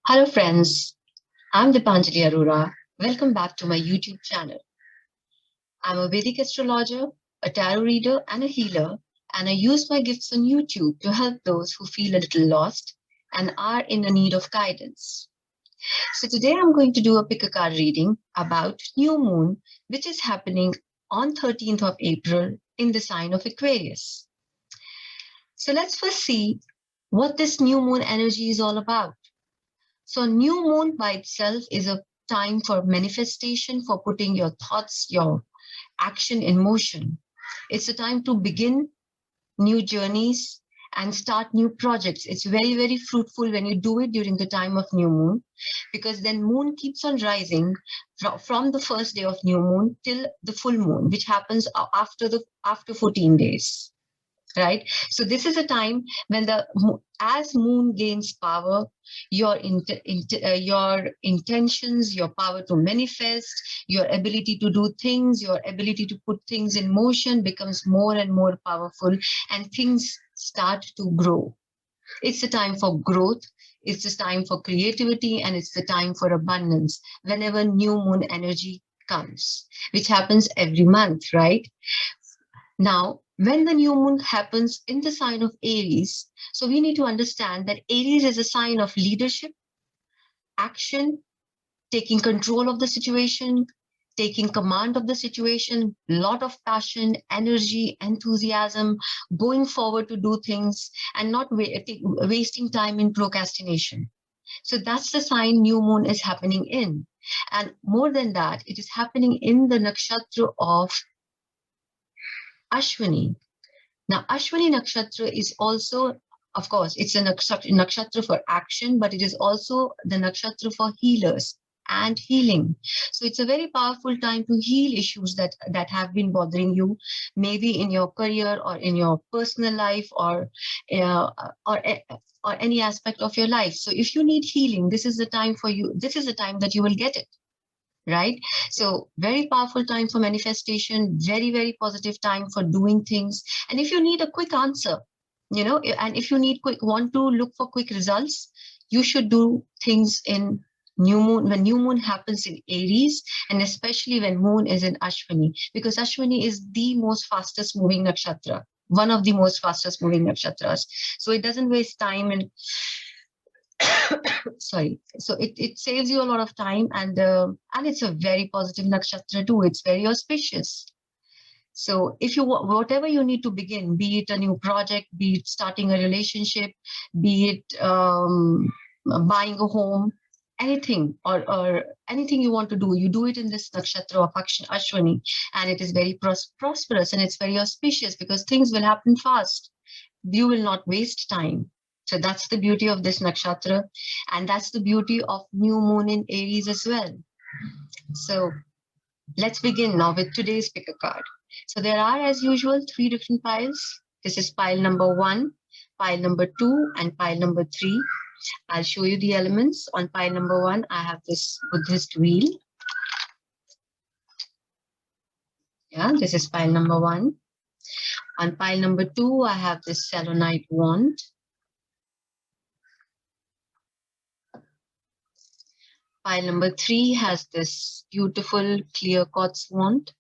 Hello friends, I'm bdeepanjali Arora. Welcome back to my YouTube channel. I'm a Vedic astrologer, a tarot reader and a healer, and I use my gifts on YouTube to help those who feel a little lost and are in a need of guidance. So today I'm going to do a pick a card reading about new moon, which is happening on 13th of April in the sign of Aquarius. So let's first see what this new moon energy is all about. So new moon by itself is a time for manifestation, for putting your thoughts, your action in motion. It's a time to begin new journeys and start new projects. It's very, very fruitful when you do it during the time of new moon, because then moon keeps on rising from the first day of new moon till the full moon, which happens after 14 days. Right, so this is a time when as moon gains power, your intentions, your power to manifest, your ability to do things, your ability to put things in motion becomes more and more powerful, and things start to grow. It's a time for growth, it's a time for creativity, and it's the time for abundance whenever new moon energy comes, which happens every month, right? Now, when the new moon happens in the sign of Aries, so we need to understand that Aries is a sign of leadership, action, taking control of the situation, taking command of the situation, lot of passion, energy, enthusiasm, going forward to do things and not wasting time in procrastination. So that's the sign new moon is happening in. And more than that, it is happening in the nakshatra of Ashwini. Now, Ashwini Nakshatra is also, of course, it's a nakshatra for action, but it is also the nakshatra for healers and healing. So it's a very powerful time to heal issues that have been bothering you, maybe in your career or in your personal life uh, or or any aspect of your life. So if you need healing, this is the time for you. This is the time that you will get it. Right, so very powerful time for manifestation, very, very positive time for doing things. And if you need a quick answer, and if you want to look for quick results, you should do things in new moon, when new moon happens in Aries, and especially when moon is in Ashwini, because Ashwini is the most fastest moving nakshatra, one of the most fastest moving nakshatras. So it doesn't waste time and sorry, so it saves you a lot of time, and it's a very positive nakshatra too. It's very auspicious. So if you whatever you need to begin, be it a new project, be it starting a relationship, be it buying a home, anything, or anything you want to do, you do it in this nakshatra of Ashwini, and it is very prosperous, and it's very auspicious because things will happen fast. You will not waste time. So that's the beauty of this nakshatra, and that's the beauty of new moon in Aries as well. So let's begin now with today's pick a card. So there are, as usual, 3 different piles. This is pile number 1, pile number 2, and pile number 3. I'll show you the elements. On pile number 1, I have this Buddhist wheel. Yeah, this is pile number 1. On pile number 2, I have this selenite wand. Pile number 3 has this beautiful clear quartz wand.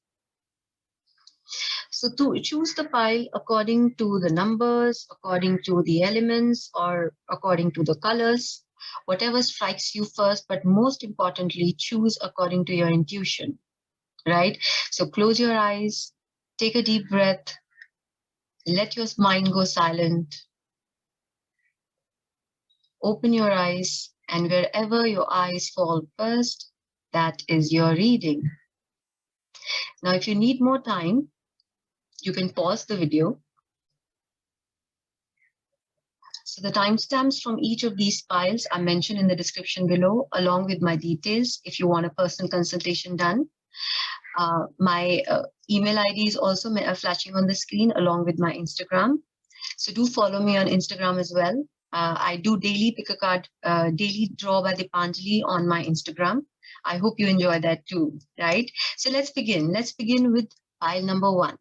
So to choose the pile according to the numbers, according to the elements, or according to the colors, whatever strikes you first, but most importantly, choose according to your intuition, right? So close your eyes, take a deep breath, let your mind go silent, open your eyes, and wherever your eyes fall first, that is your reading. Now, if you need more time, you can pause the video. So the timestamps from each of these files are mentioned in the description below, along with my details if you want a personal consultation done. My email ID is also flashing on the screen along with my Instagram. So do follow me on Instagram as well. I do daily pick a card, daily draw by bdeepanjali on my Instagram. I hope you enjoy that too, right? So let's begin. Let's begin with pile number 1.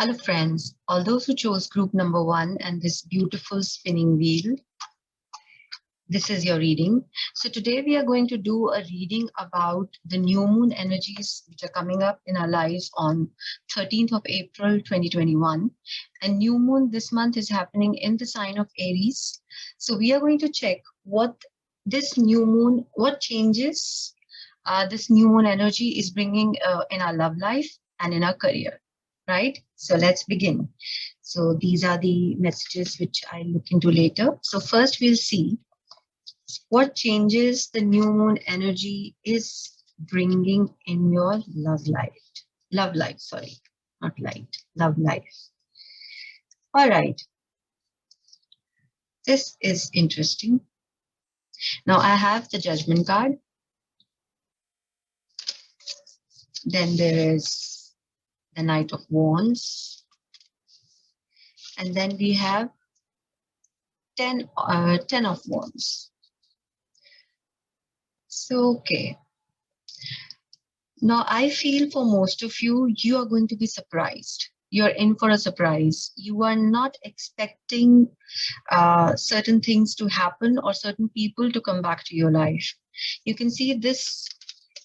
Hello, friends. All those who chose group number 1 and this beautiful spinning wheel, this is your reading. So today we are going to do a reading about the new moon energies which are coming up in our lives on 13th of April 2021. And new moon this month is happening in the sign of Aries. So we are going to check what this new moon, what changes this new moon energy is bringing in our love life and in our career, right? So let's begin. So these are the messages which I look into later. So first we'll see what changes the new moon energy is bringing in your love life. Love life, sorry, not light, love life. All right, this is interesting. Now I have the judgment card. Then there is the Knight of Wands. And then we have 10 of Wands. So, okay. Now, I feel for most of you, you are going to be surprised. You're in for a surprise. You are not expecting certain things to happen or certain people to come back to your life. You can see this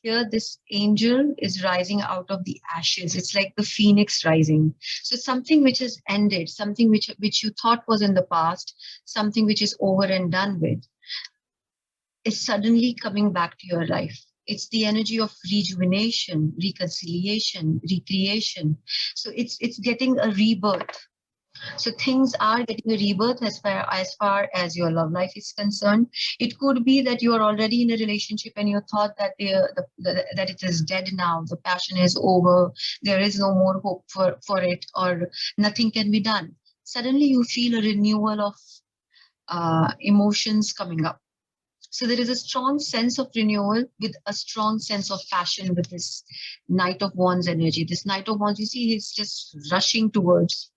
here, this angel is rising out of the ashes. It's like the phoenix rising. So something which has ended, something which you thought was in the past, something which is over and done with, is suddenly coming back to your life. It's the energy of rejuvenation, reconciliation, recreation. So it's getting a rebirth. So things are getting a rebirth as far as your love life is concerned. It could be that you are already in a relationship and you thought that that it is dead now, the passion is over, there is no more hope for it, or nothing can be done. Suddenly you feel a renewal of emotions coming up. So there is a strong sense of renewal with a strong sense of passion with this Knight of Wands energy. This Knight of Wands, you see, he's just rushing towards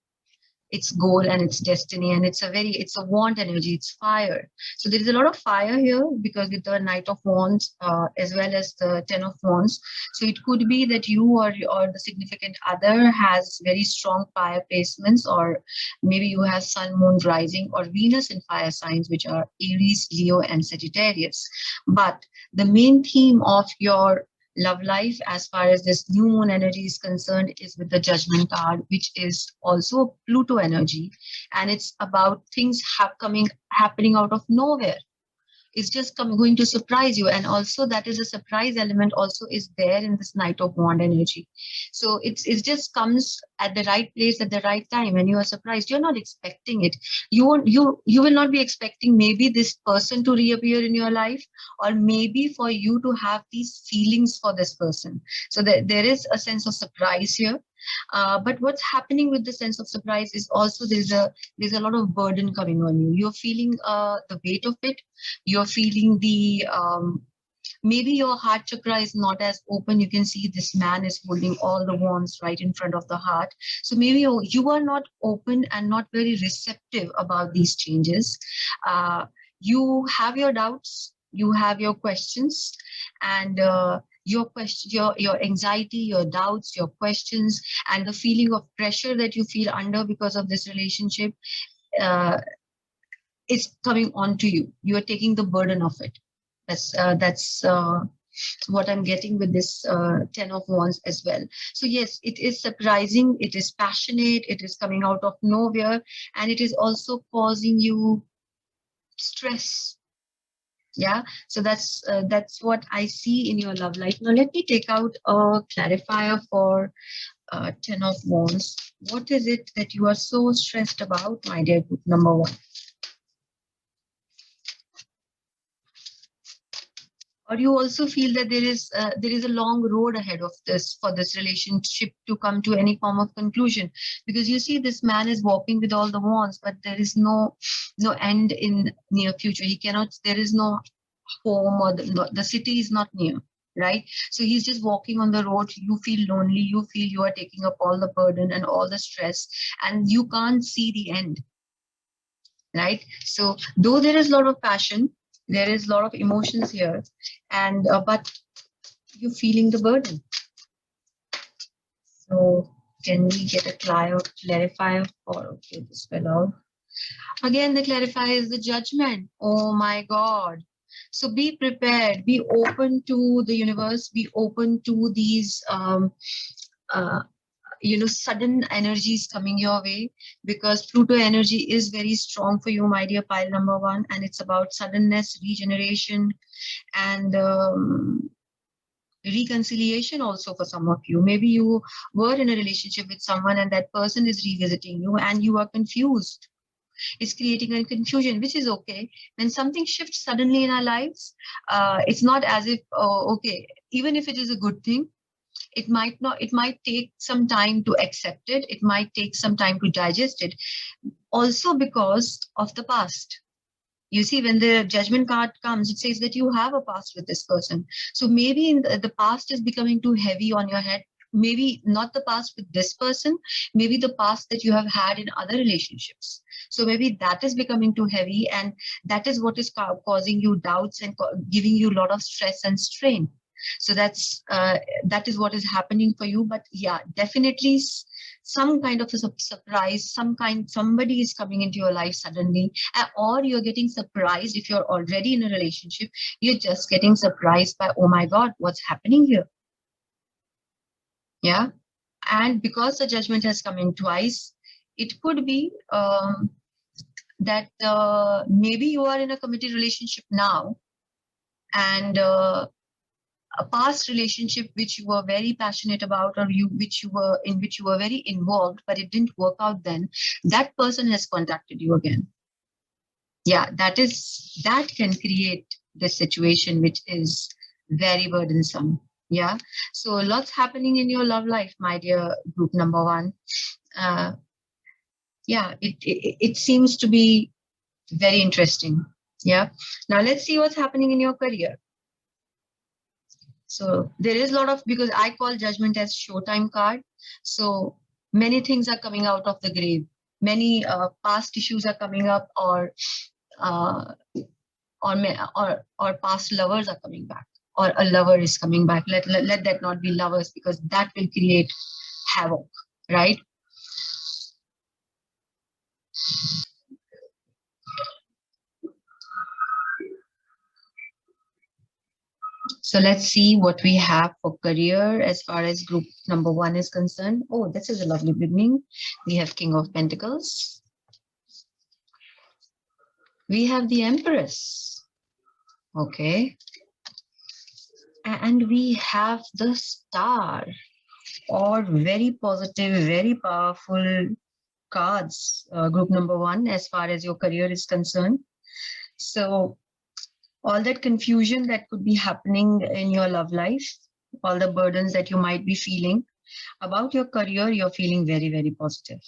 its goal and its destiny, and it's a wand energy, it's fire. So there is a lot of fire here because with the Knight of Wands as well as the 10 of Wands. So it could be that you or the significant other has very strong fire placements, or maybe you have sun, moon, rising, or Venus in fire signs, which are Aries, Leo, and Sagittarius. But the main theme of your love life as far as this new moon energy is concerned is with the judgment card, which is also Pluto energy, and it's about things happening out of nowhere. It's just going to surprise you, and also that is a surprise element also is there in this Knight of Wand energy. So it just comes at the right place at the right time, and you are surprised. You're not expecting it. You will not be expecting maybe this person to reappear in your life, or maybe for you to have these feelings for this person. So there is a sense of surprise here. But what's happening with the sense of surprise is also there's a lot of burden coming on you. You're feeling the weight of it. You're feeling the maybe your heart chakra is not as open. You can see this man is holding all the wands right in front of the heart. So maybe you are not open and not very receptive about these changes. You have your doubts, you have your questions, and your anxiety, your doubts, your questions, and the feeling of pressure that you feel under because of this relationship uh, is coming onto you. You are taking the burden of it. That's what I'm getting with this 10 of Wands as well. So yes, it is surprising, it is passionate, it is coming out of nowhere, and it is also causing you stress. Yeah, so that's what I see in your love life. Now let me take out a clarifier for 10 of Wands. What is it that you are so stressed about, my dear group number 1? Or you also feel that there is a long road ahead of this for this relationship to come to any form of conclusion, because you see this man is walking with all the wands, but there is no end in near future. He cannot, there is no home, or the city is not near, right? So he's just walking on the road. You feel lonely, you feel you are taking up all the burden and all the stress, and you can't see the end, right? So though there is a lot of passion, there is a lot of emotions here, and but you're feeling the burden. So Can we get a clarifier for, okay, this fellow. Again, the clarifier is the judgment. Oh my God. So be prepared, be open to the universe, be open to these, uh, sudden energies coming your way, because Pluto energy is very strong for you, my dear pile number one, and it's about suddenness, regeneration, and reconciliation also for some of you. Maybe you were in a relationship with someone and that person is revisiting you and you are confused. It's creating a confusion, which is okay. When something shifts suddenly in our lives, it's not as if, oh, okay, even if it is a good thing, it might take some time to accept it. It might take some time to digest it. Also because of the past. You see, when the judgment card comes, it says that you have a past with this person. So maybe in the past is becoming too heavy on your head. Maybe not the past with this person, maybe the past that you have had in other relationships. So maybe that is becoming too heavy, and that is what is causing you doubts and giving you a lot of stress and strain. So that is what is happening for you. But yeah, definitely some kind of a surprise, somebody is coming into your life suddenly, or you're getting surprised. If you're already in a relationship, you're just getting surprised by, oh my God, what's happening here? Yeah. And because the judgment has come in twice, it could be that maybe you are in a committed relationship now, and a past relationship which you were very passionate about, or which you were very involved, but it didn't work out, then that person has contacted you again. Yeah, that can create this situation which is very burdensome. Yeah. So lots happening in your love life, my dear group number one. uh, yeah, it seems to be very interesting. Yeah. Now let's see what's happening in your career. So there is a lot of, because I call judgment as showtime card. So many things are coming out of the grave. Many past issues are coming up, uh, or past lovers are coming back, or a lover is coming back. Let that not be lovers, because that will create havoc, right? So let's see what we have for career as far as group number one is concerned. Oh, this is a lovely beginning. We have King of Pentacles. We have the Empress. Okay. And we have the Star, or very positive, very powerful cards, group number one, as far as your career is concerned. So all that confusion that could be happening in your love life, all the burdens that you might be feeling about your career, you're feeling very, very positive.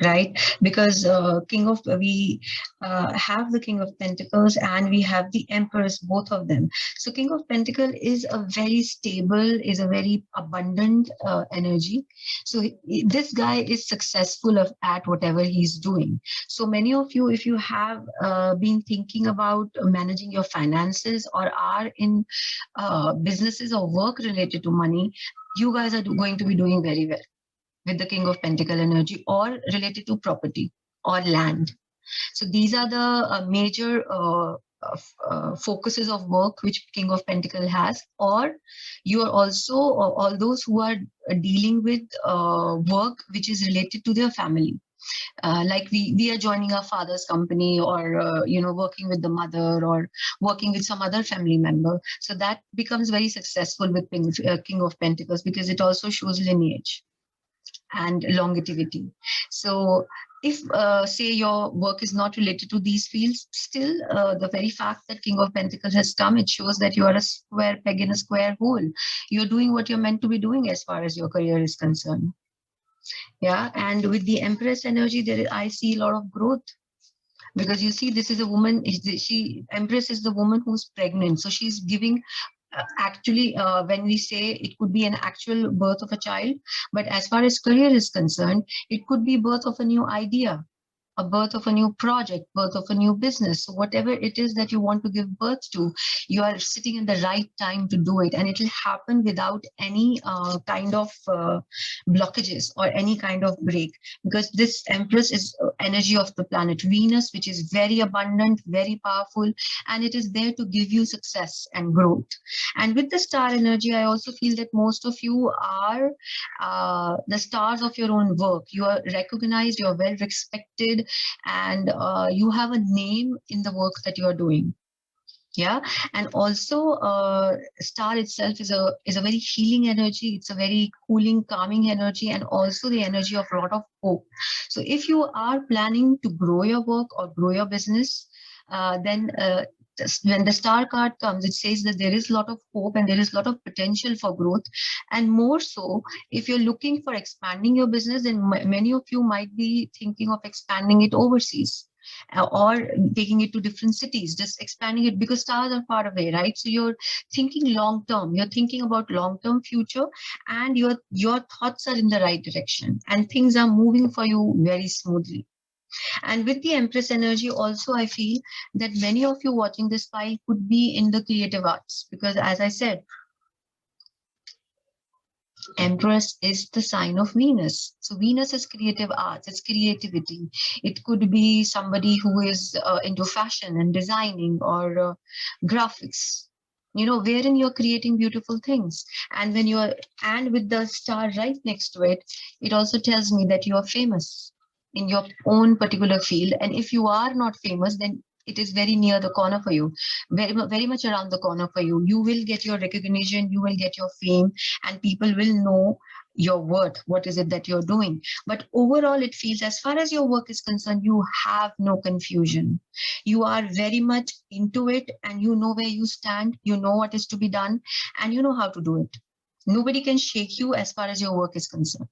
Right, because we have the King of Pentacles and we have the Empress, both of them. So King of Pentacle is a very stable, is a very abundant energy. So this guy is successful at whatever he's doing. So many of you, if you have been thinking about managing your finances, or are in businesses or work related to money, you guys are going to be doing very well with the King of Pentacle energy, or related to property or land. So these are the major focuses of work which King of Pentacle has. Or you are also, all those who are dealing with work which is related to their family. Like we are joining our father's company, or working with the mother, or working with some other family member. So that becomes very successful with King of Pentacles, because it also shows lineage and longevity. So if say your work is not related to these fields, still the very fact that King of Pentacles has come, it shows that you are a square peg in a square hole. You're doing what you're meant to be doing as far as your career is concerned. Yeah. And with the Empress energy, I see a lot of growth, because you see, this is a woman, Empress is the woman who's pregnant, so she's giving, actually, when we say, it could be an actual birth of a child, but as far as career is concerned, it could be birth of a new idea. a birth of a new project, birth of a new business. So whatever it is that you want to give birth to, you are sitting in the right time to do it, and it will happen without any kind of blockages or any kind of break, because this Empress is energy of the planet Venus, which is very abundant, very powerful, and it is there to give you success and growth. And with the star energy, I also feel that most of you are the stars of your own work. You are recognized, you are well respected, and you have a name in the work that you are doing. Yeah. And also star itself is a very healing energy. It's a very cooling, calming energy, and also the energy of a lot of hope. So if you are planning to grow your work or grow your business, then when the star card comes, it says that there is a lot of hope and there is a lot of potential for growth. And more so, if you're looking for expanding your business, then many of you might be thinking of expanding it overseas, or taking it to different cities, just expanding it, because stars are far away, right? So you're thinking long term, you're thinking about long term future, and your thoughts are in the right direction, and things are moving for you very smoothly. And with the Empress energy also, I feel that many of you watching this file could be in the creative arts, because as I said, Empress is the sign of Venus. So Venus is creative arts, it's creativity. It could be somebody who is into fashion and designing, or graphics, wherein you're creating beautiful things. And and with the star right next to it, it also tells me that you are famous in your own particular field. And if you are not famous, then it is very near the corner for you, very much around the corner for you. You will get your recognition, you will get your fame, and people will know your worth, what is it that you're doing. But overall, it feels, as far as your work is concerned, you have no confusion. You are very much into it, and you know where you stand, you know what is to be done, and you know how to do it. Nobody can shake you as far as your work is concerned.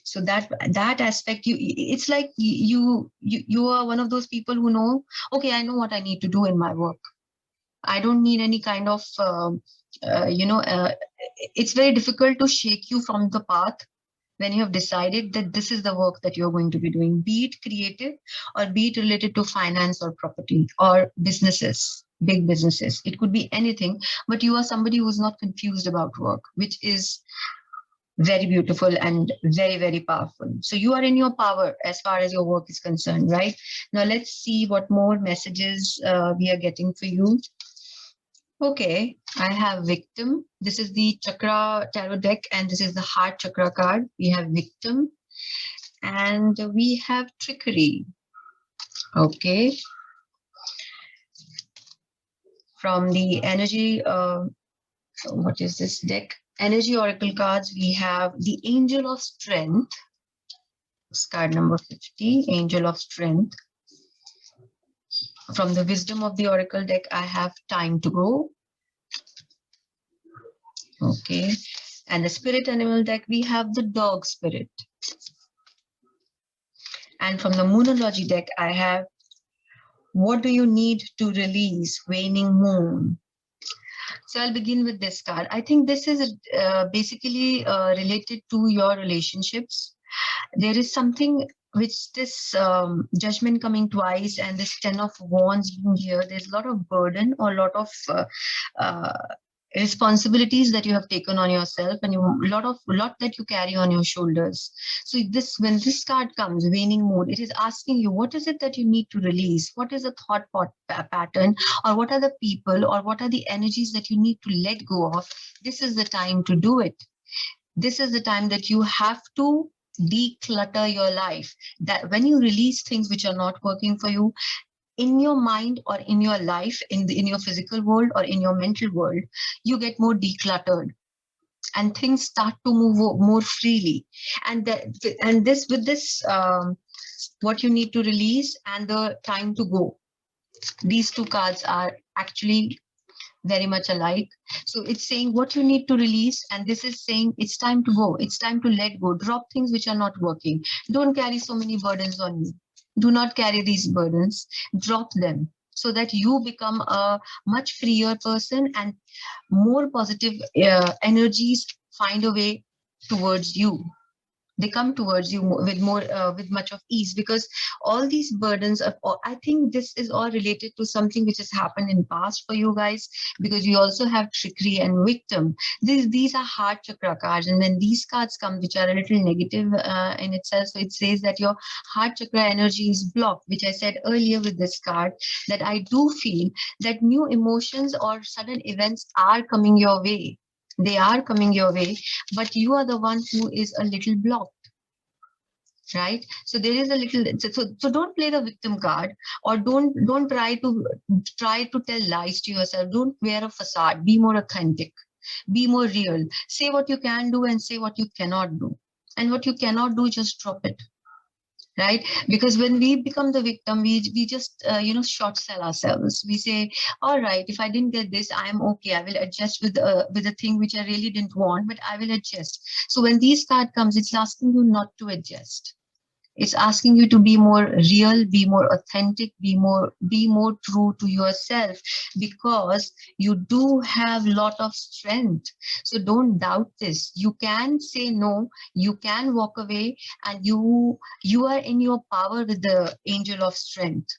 So that aspect, it's like you are one of those people who know, okay, I know what I need to do in my work. I don't need any kind of uh, you know uh, it's very difficult to shake you from the path when you have decided that this is the work that you're going to be doing, be it creative or be it related to finance or property or businesses, big businesses. It could be anything, but you are somebody who's not confused about work, which is very beautiful and very, very powerful. So you are in your power as far as your work is concerned, right? Now let's see what more messages we are getting for you. Okay, I have victim. This is the chakra tarot deck, and this is the heart chakra card. We have victim, and we have trickery. Okay, from the energy, what is this deck? Energy oracle cards. We have the angel of strength. Card number 50, angel of strength. From the wisdom of the oracle deck, I have time to go. Okay, and the spirit animal deck, we have the dog spirit. And from the moonology deck, I have what do you need to release, waning moon. So I'll begin with this card. I think this is basically related to your relationships. There is something which this judgment coming twice and this 10 of wands being here, there's a lot of burden or a lot of uh, responsibilities that you have taken on yourself, and lot that you carry on your shoulders. So this, when this card comes, waning mood, it is asking you, what is it that you need to release? What is the thought pattern, or what are the people, or what are the energies that you need to let go of? This is the time to do it. This is the time that you have to declutter your life. That when you release things which are not working for you in your mind or in your life, in your physical world or in your mental world, you get more decluttered and things start to move more freely. And this with this what you need to release and the time to go, these two cards are actually very much alike. So it's saying what you need to release, and this is saying it's time to go, it's time to let go, drop things which are not working. Don't carry so many burdens on you. Do not carry these burdens, drop them, so that you become a much freer person, and more positive energies find a way towards you. They come towards you with with much of ease, because all these burdens are I think this is all related to something which has happened in past for you guys, because you also have trickery and victim. These are heart chakra cards, and when these cards come which are a little negative in itself, so it says that your heart chakra energy is blocked, which I said earlier with this card, that I do feel that new emotions or sudden events are coming your way. They are coming your way, but you are the one who is a little blocked, right? So there is a little, so don't play the victim card, or don't try to tell lies to yourself. Don't wear a facade. Be more authentic, be more real. Say what you can do and say what you cannot do, and what you cannot do, just drop it, right? Because when we become the victim, we just short sell ourselves. We say, all right, if I didn't get this, I'm okay, I will adjust with the thing which I really didn't want, but I will adjust. So when these card comes, it's asking you not to adjust. It's asking you to be more real, be more authentic, be more true to yourself, because you do have lot of strength. So don't doubt this. You can say no, you can walk away, and you are in your power with the angel of strength.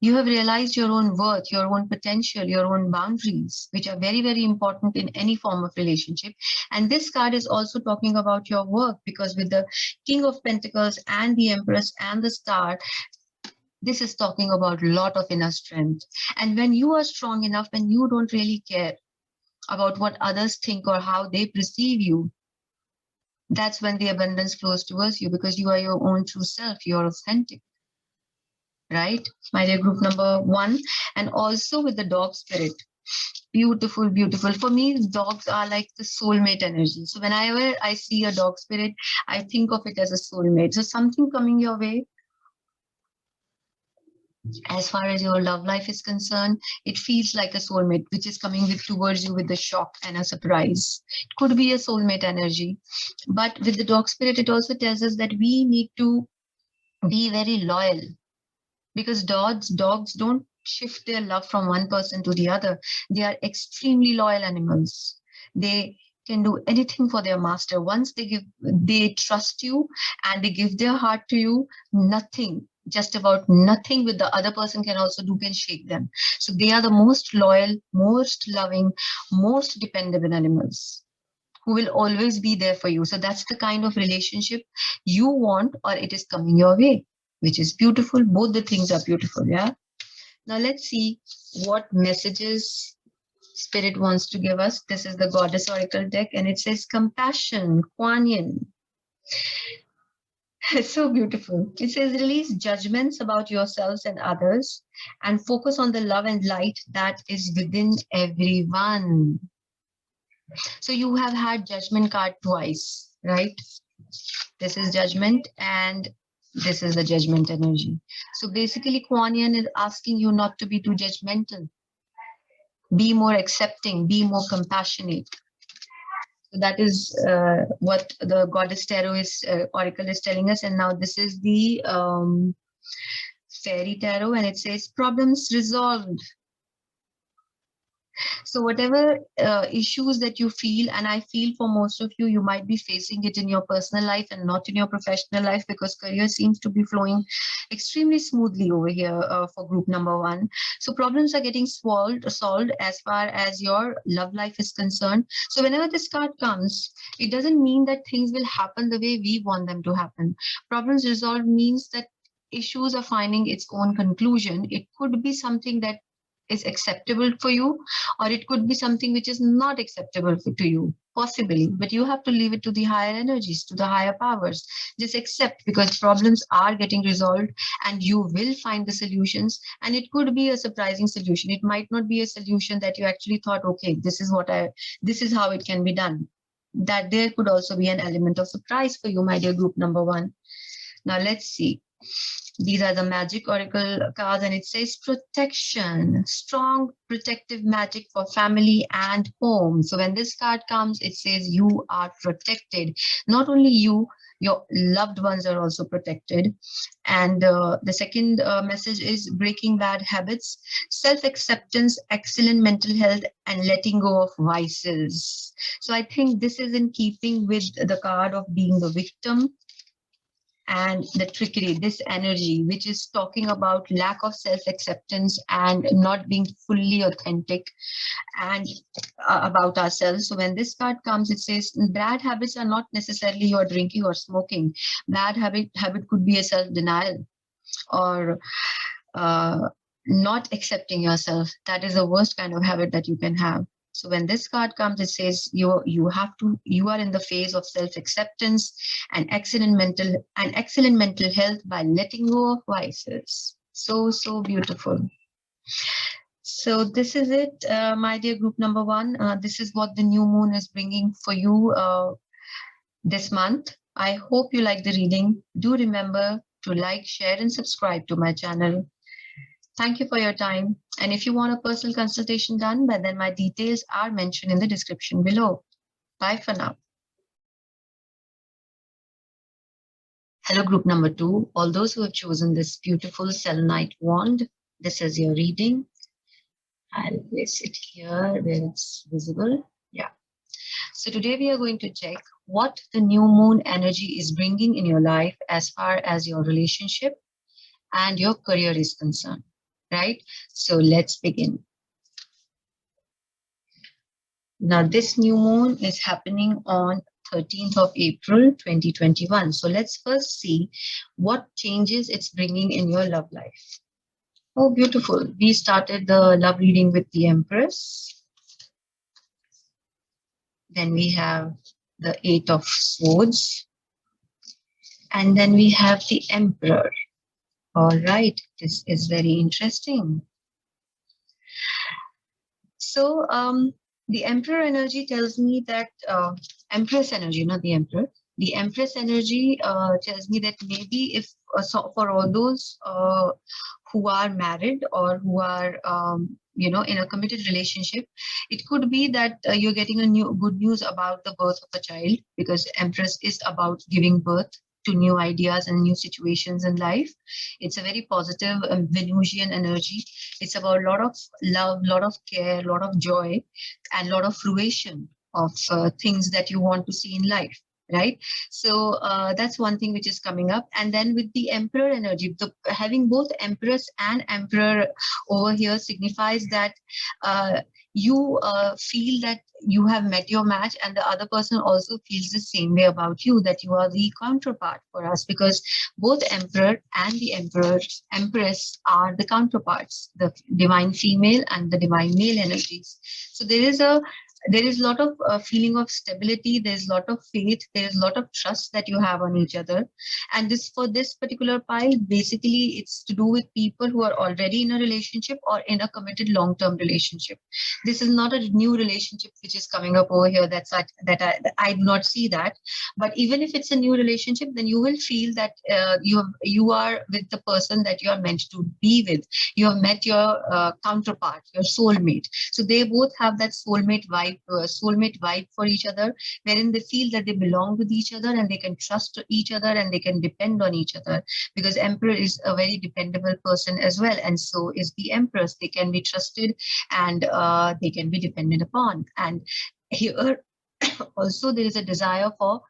You have realized your own worth, your own potential, your own boundaries, which are very, very important in any form of relationship. And this card is also talking about your work, because with the King of Pentacles and the Empress and the Star, this is talking about a lot of inner strength. And when you are strong enough, when you don't really care about what others think or how they perceive you, that's when the abundance flows towards you, because you are your own true self, you're authentic. Right, my dear group number one. And also with the dog spirit, beautiful, beautiful. For me, dogs are like the soulmate energy. So whenever I see a dog spirit, I think of it as a soulmate. So something coming your way, as far as your love life is concerned, it feels like a soulmate which is coming towards you with a shock and a surprise. It could be a soulmate energy. But with the dog spirit, it also tells us that we need to be very loyal, because dogs don't shift their love from one person to the other. They are extremely loyal animals. They can do anything for their master. Once they trust you and they give their heart to you, nothing, just about nothing with the other person can also do can shake them. So they are the most loyal, most loving, most dependable animals who will always be there for you. So that's the kind of relationship you want, or it is coming your way, which is beautiful. Both the things are beautiful. Yeah. Now let's see what messages Spirit wants to give us. This is the Goddess Oracle deck, and it says compassion, Kuan Yin. It's so beautiful. It says release judgments about yourselves and others and focus on the love and light that is within everyone. So you have had judgment card twice, right? This is judgment, and this is the judgment energy. So basically, Kuan Yin is asking you not to be too judgmental. Be more accepting, be more compassionate. So that is what the Goddess Tarot Oracle is telling us. And now this is the Fairy Tarot, and it says problems resolved. So whatever issues that you feel, and I feel for most of you, you might be facing it in your personal life and not in your professional life, because career seems to be flowing extremely smoothly over here for group number one. So problems are getting solved as far as your love life is concerned. So whenever this card comes, it doesn't mean that things will happen the way we want them to happen. Problems resolved means that issues are finding its own conclusion. It could be something that is acceptable for you, or it could be something which is not acceptable to you, possibly, but you have to leave it to the higher energies, to the higher powers. Just accept, because problems are getting resolved and you will find the solutions. And it could be a surprising solution. It might not be a solution that you actually thought, okay, this is how it can be done. That there could also be an element of surprise for you, my dear group number one. Now let's see. These are the magic oracle cards, and it says protection, strong protective magic for family and home. So when this card comes, it says you are protected. Not only you, your loved ones are also protected. And the second message is breaking bad habits, self acceptance, excellent mental health, and letting go of vices. So I think this is in keeping with the card of being the victim and the trickery, this energy, which is talking about lack of self acceptance and not being fully authentic and about ourselves. So when this card comes, it says bad habits are not necessarily your drinking or smoking. Bad habit could be a self denial or uh, not accepting yourself. That is the worst kind of habit that you can have. So when this card comes, it says you are in the phase of self acceptance and excellent mental health by letting go of vices. So beautiful. So this is it, my dear group number one. This is what the new moon is bringing for you this month. I hope you like the reading. Do remember to like, share, and subscribe to my channel. Thank you for your time. And if you want a personal consultation done, then my details are mentioned in the description below. Bye for now. Hello, group number two. All those who have chosen this beautiful selenite wand, this is your reading. I'll place it here where it's visible. Yeah. So today we are going to check what the new moon energy is bringing in your life as far as your relationship and your career is concerned, right? So let's begin. Now, this new moon is happening on 13th of April, 2021. So let's first see what changes it's bringing in your love life. Oh, beautiful. We started the love reading with the Empress. Then we have the Eight of Swords. And then we have the Emperor. All right, this is very interesting. So the Emperor energy tells me that Empress energy, not the Emperor. The Empress energy tells me that maybe if so for all those who are married or who are in a committed relationship, it could be that you're getting a new good news about the birth of a child, because Empress is about giving birth to new ideas and new situations in life. It's a very positive Venusian energy. It's about a lot of love, lot of care, a lot of joy, and a lot of fruition of things that you want to see in life, right? So that's one thing which is coming up. And then with the Emperor energy, having both Empress and Emperor over here signifies that you feel that you have met your match, and the other person also feels the same way about you, that you are the counterpart for us, because both Emperor and the Empress are the counterparts, the divine female and the divine male energies. So there is a lot of feeling of stability, there's a lot of faith, there's a lot of trust that you have on each other. And this, for this particular pile, basically it's to do with people who are already in a relationship or in a committed long-term relationship. This is not a new relationship which is coming up over here. I do not see that. But even if it's a new relationship, then you will feel that you are with the person that you are meant to be with. You have met your counterpart, your soulmate. So they both have that soulmate vibe for each other, wherein they feel that they belong with each other and they can trust each other and they can depend on each other, because Emperor is a very dependable person as well, and so is the Empress. They can be trusted and they can be depended upon. And here also there is a desire for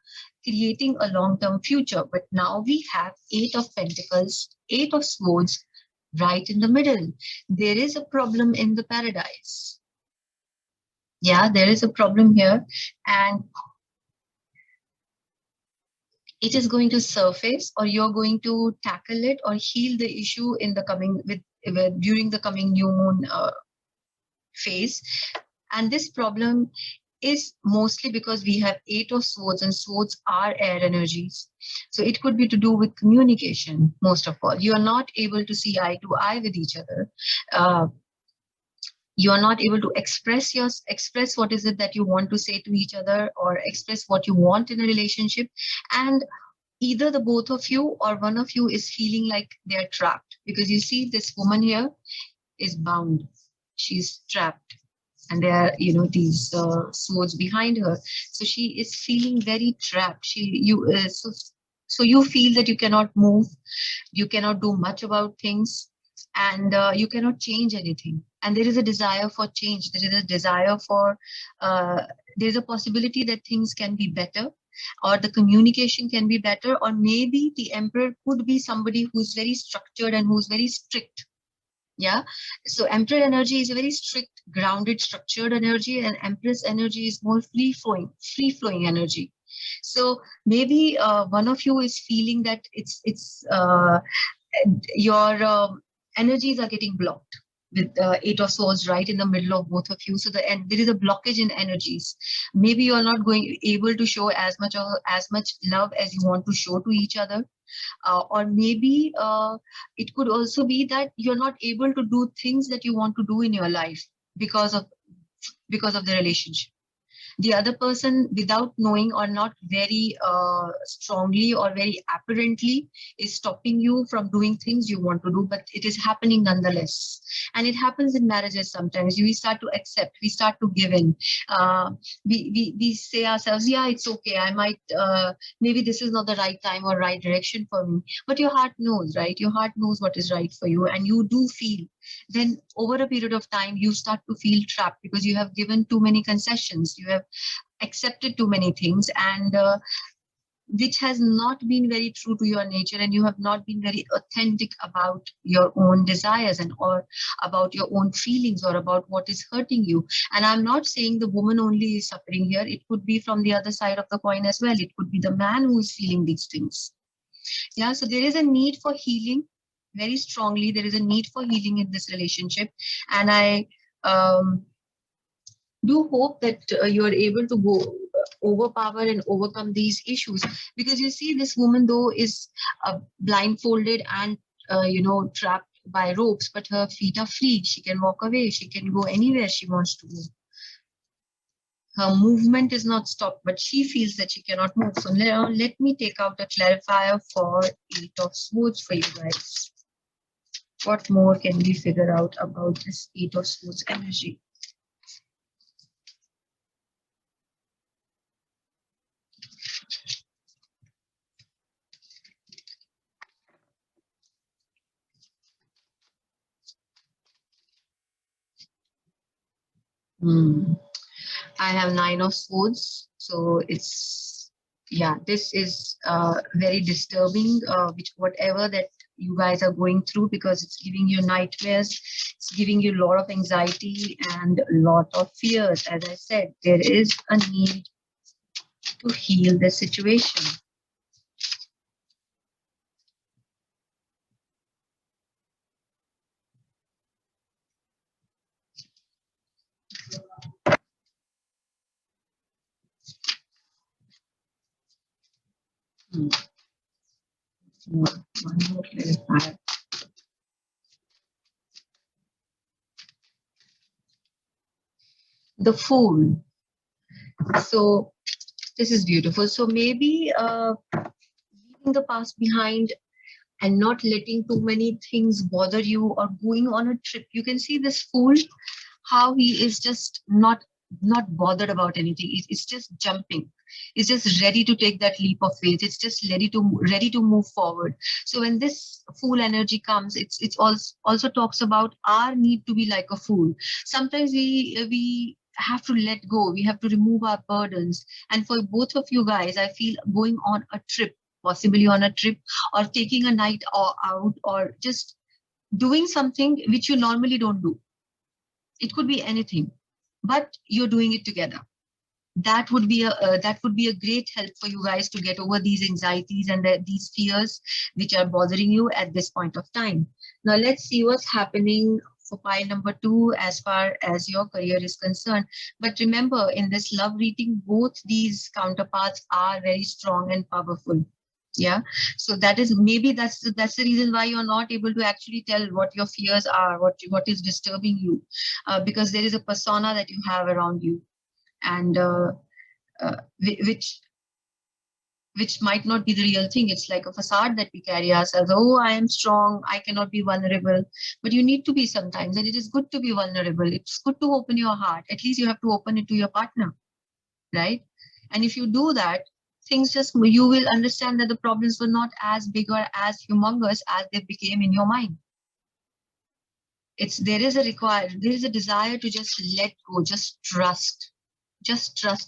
creating a long-term future. But now we have Eight of Pentacles, Eight of Swords right in the middle. There is a problem in the paradise. Yeah, there is a problem here, and it is going to surface, or you're going to tackle it or heal the issue in the coming during the coming new moon phase. And this problem is mostly because we have Eight of Swords, and swords are air energies. So it could be to do with communication. Most of all, you are not able to see eye to eye with each other. You are not able to express what is it that you want to say to each other, or express what you want in a relationship. And either the both of you or one of you is feeling like they're trapped, because you see this woman here is bound, she's trapped, and there are, these swords behind her. So she is feeling very trapped. So you feel that you cannot move, you cannot do much about things, and you cannot change anything. And there is a desire for change, there is a desire for uh, there's a possibility that things can be better, or the communication can be better, or maybe the emperor could be somebody who's very structured and who's very strict. Yeah. So emperor energy is a very strict, grounded, structured energy, and empress energy is more free flowing energy. So maybe one of you is feeling that it's your energies are getting blocked with the eight of swords right in the middle of both of you. So there is a blockage in energies. Maybe you're not going able to show as much love as you want to show to each other, or maybe it could also be that you're not able to do things that you want to do in your life because of the relationship. The other person, without knowing or not very strongly or very apparently, is stopping you from doing things you want to do, but it is happening nonetheless. And it happens in marriages sometimes. We start to accept, we start to give in. We say ourselves, yeah, it's okay, I might maybe this is not the right time or right direction for me, but your heart knows, right? Your heart knows what is right for you, and you do feel. Then over a period of time you start to feel trapped because you have given too many concessions, you have accepted too many things, and which has not been very true to your nature, and you have not been very authentic about your own desires and or about your own feelings or about what is hurting you. And I'm not saying the woman only is suffering here, it could be from the other side of the coin as well. It could be the man who is feeling these things. Yeah, so there is a need for healing. Very strongly there is a need for healing in this relationship, and I um, do hope that you are able to go overpower and overcome these issues, because you see this woman though is blindfolded and trapped by ropes, but her feet are free, she can walk away, she can go anywhere she wants to go. Her movement is not stopped, but she feels that she cannot move. So now let me take out a clarifier for eight of swords for you guys. What more can we figure out about this eight of swords energy? I have nine of swords, so it's, yeah, this is very disturbing, which whatever that you guys are going through, because it's giving you nightmares, it's giving you a lot of anxiety and a lot of fears. As I said, there is a need to heal the situation. Hmm. One more clarifier. The Fool. So this is beautiful. So maybe leaving the past behind and not letting too many things bother you, or going on a trip. You can see this Fool, how he is just not bothered about anything. It's just jumping. It's just ready to take that leap of faith. It's just ready to move forward. So when this Fool energy comes, it's also talks about our need to be like a fool. Sometimes we have to let go, we have to remove our burdens. And for both of you guys, I feel going on a trip, possibly on a trip, or taking a night or out, or just doing something which you normally don't do. It could be anything, but you're doing it together. That would be a great help for you guys to get over these anxieties and these fears which are bothering you at this point of time. Now let's see what's happening for pile number 2 as far as your career is concerned. But remember, in this love reading, both these counterparts are very strong and powerful. Yeah, so that is, maybe that's the reason why you're not able to actually tell what your fears are, what is disturbing you, because there is a persona that you have around you, and which which might not be the real thing. It's like a facade that we carry ourselves. Oh, I am strong, I cannot be vulnerable. But you need to be sometimes, and it is good to be vulnerable. It's good to open your heart. At least you have to open it to your partner, right? And if you do that, things just, you will understand that the problems were not as big or as humongous as they became in your mind. It's, there is a desire to just let go, just trust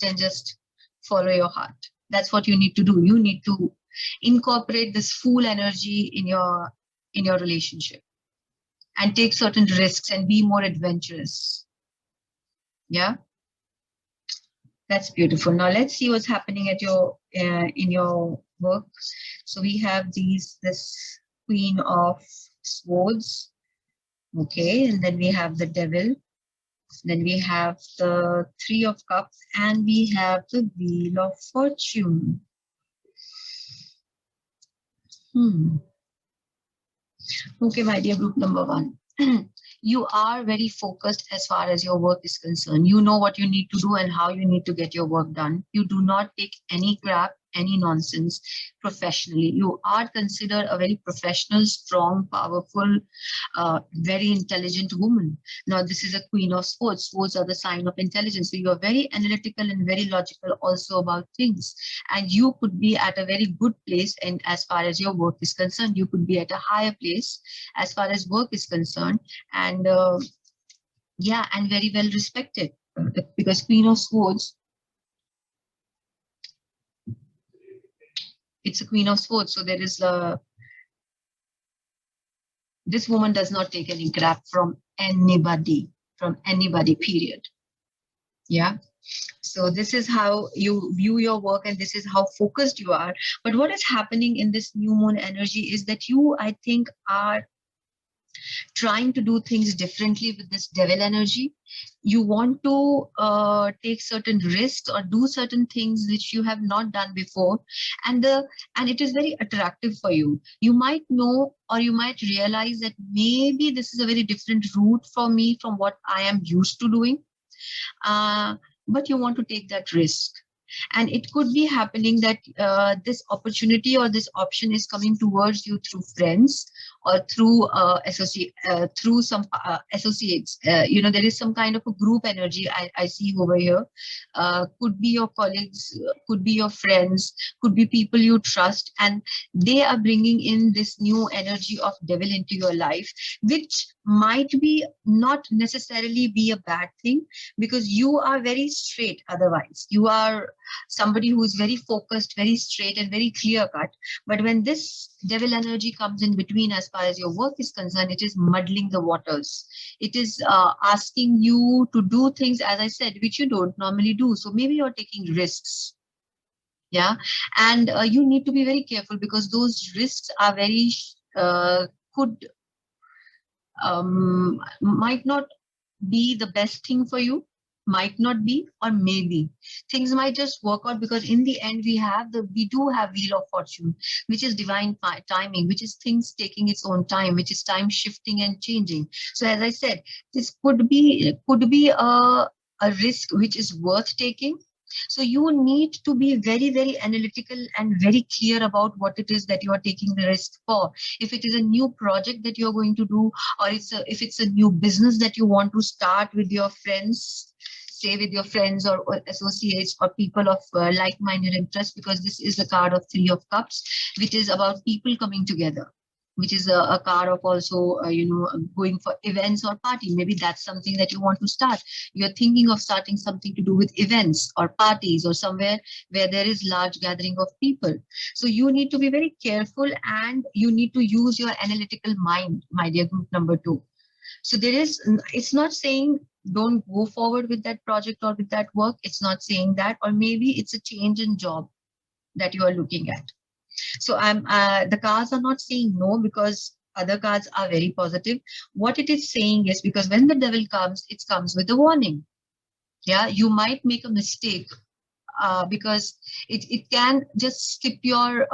and just follow your heart. That's what you need to do. You need to incorporate this full energy in your relationship, and take certain risks and be more adventurous. Yeah, that's beautiful. Now let's see what's happening at your in your work. So we have this Queen of Swords, okay, and then we have the Devil. Then we have the Three of Cups, and we have the Wheel of Fortune. Okay, my dear group number one. You are very focused as far as your work is concerned. You know what you need to do and how you need to get your work done. You do not take any crap, any nonsense professionally. You are considered a very professional, strong, powerful, very intelligent woman. Now, this is a Queen of Swords. Swords are the sign of intelligence. So you are very analytical and very logical also about things. And you could be at a very good place, and as far as your work is concerned, you could be at a higher place as far as work is concerned. And yeah, and very well respected, because Queen of Swords, it's a Queen of Swords. So there is a, this woman does not take any crap from anybody, period. Yeah. So this is how you view your work, and this is how focused you are. But what is happening in this new moon energy is that you, I think, are trying to do things differently with this Devil energy. You want to take certain risks or do certain things which you have not done before, and it is very attractive for you. You might know, or you might realize that maybe this is a very different route for me from what I am used to doing, but you want to take that risk. And it could be happening that this opportunity or this option is coming towards you through friends, or through through some associates. You know, there is some kind of a group energy I see over here. Could be your colleagues, could be your friends, could be people you trust, and they are bringing in this new energy of Devil into your life, which might be not necessarily be a bad thing, because you are very straight. Otherwise, you are somebody who is very focused, very straight, and very clear cut. But when this Devil energy comes in between, as far as your work is concerned, it is muddling the waters. It is asking you to do things, as I said, which you don't normally do. So maybe you're taking risks. Yeah. And you need to be very careful, because those risks are very, could, might not be the best thing for you, might not be, or maybe things might just work out, because in the end we do have Wheel of Fortune, which is divine timing, which is things taking its own time, which is time shifting and changing. So as I said, this could be a risk which is worth taking. So you need to be very, very analytical and very clear about what it is that you are taking the risk for. If it is a new project that you're going to do, or if it's a new business that you want to start with your friends, say with your friends or associates or people of like-minded interest, because this is the card of Three of Cups, which is about people coming together, which is a card of also, going for events or party. Maybe that's something that you want to start. You're thinking of starting something to do with events or parties, or somewhere where there is large gathering of people. So you need to be very careful, and you need to use your analytical mind, my dear group number two. So it's not saying don't go forward with that project or with that work. It's not saying that. Or maybe it's a change in job that you are looking at. So the cards are not saying no, because other cards are very positive. What it is saying is, because when the Devil comes, it comes with a warning. Yeah, you might make a mistake because it can just skip your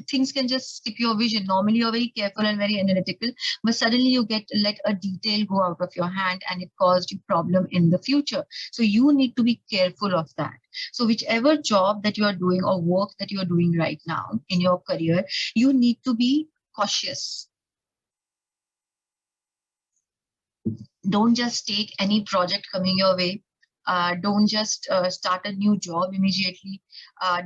things can just skip your vision. Normally you're very careful and very analytical, but suddenly you let a detail go out of your hand and it caused you problem in the future. So you need to be careful of that. So whichever job that you are doing or work that you are doing right now in your career, you need to be cautious. Don't just take any project coming your way. Don't just start a new job immediately.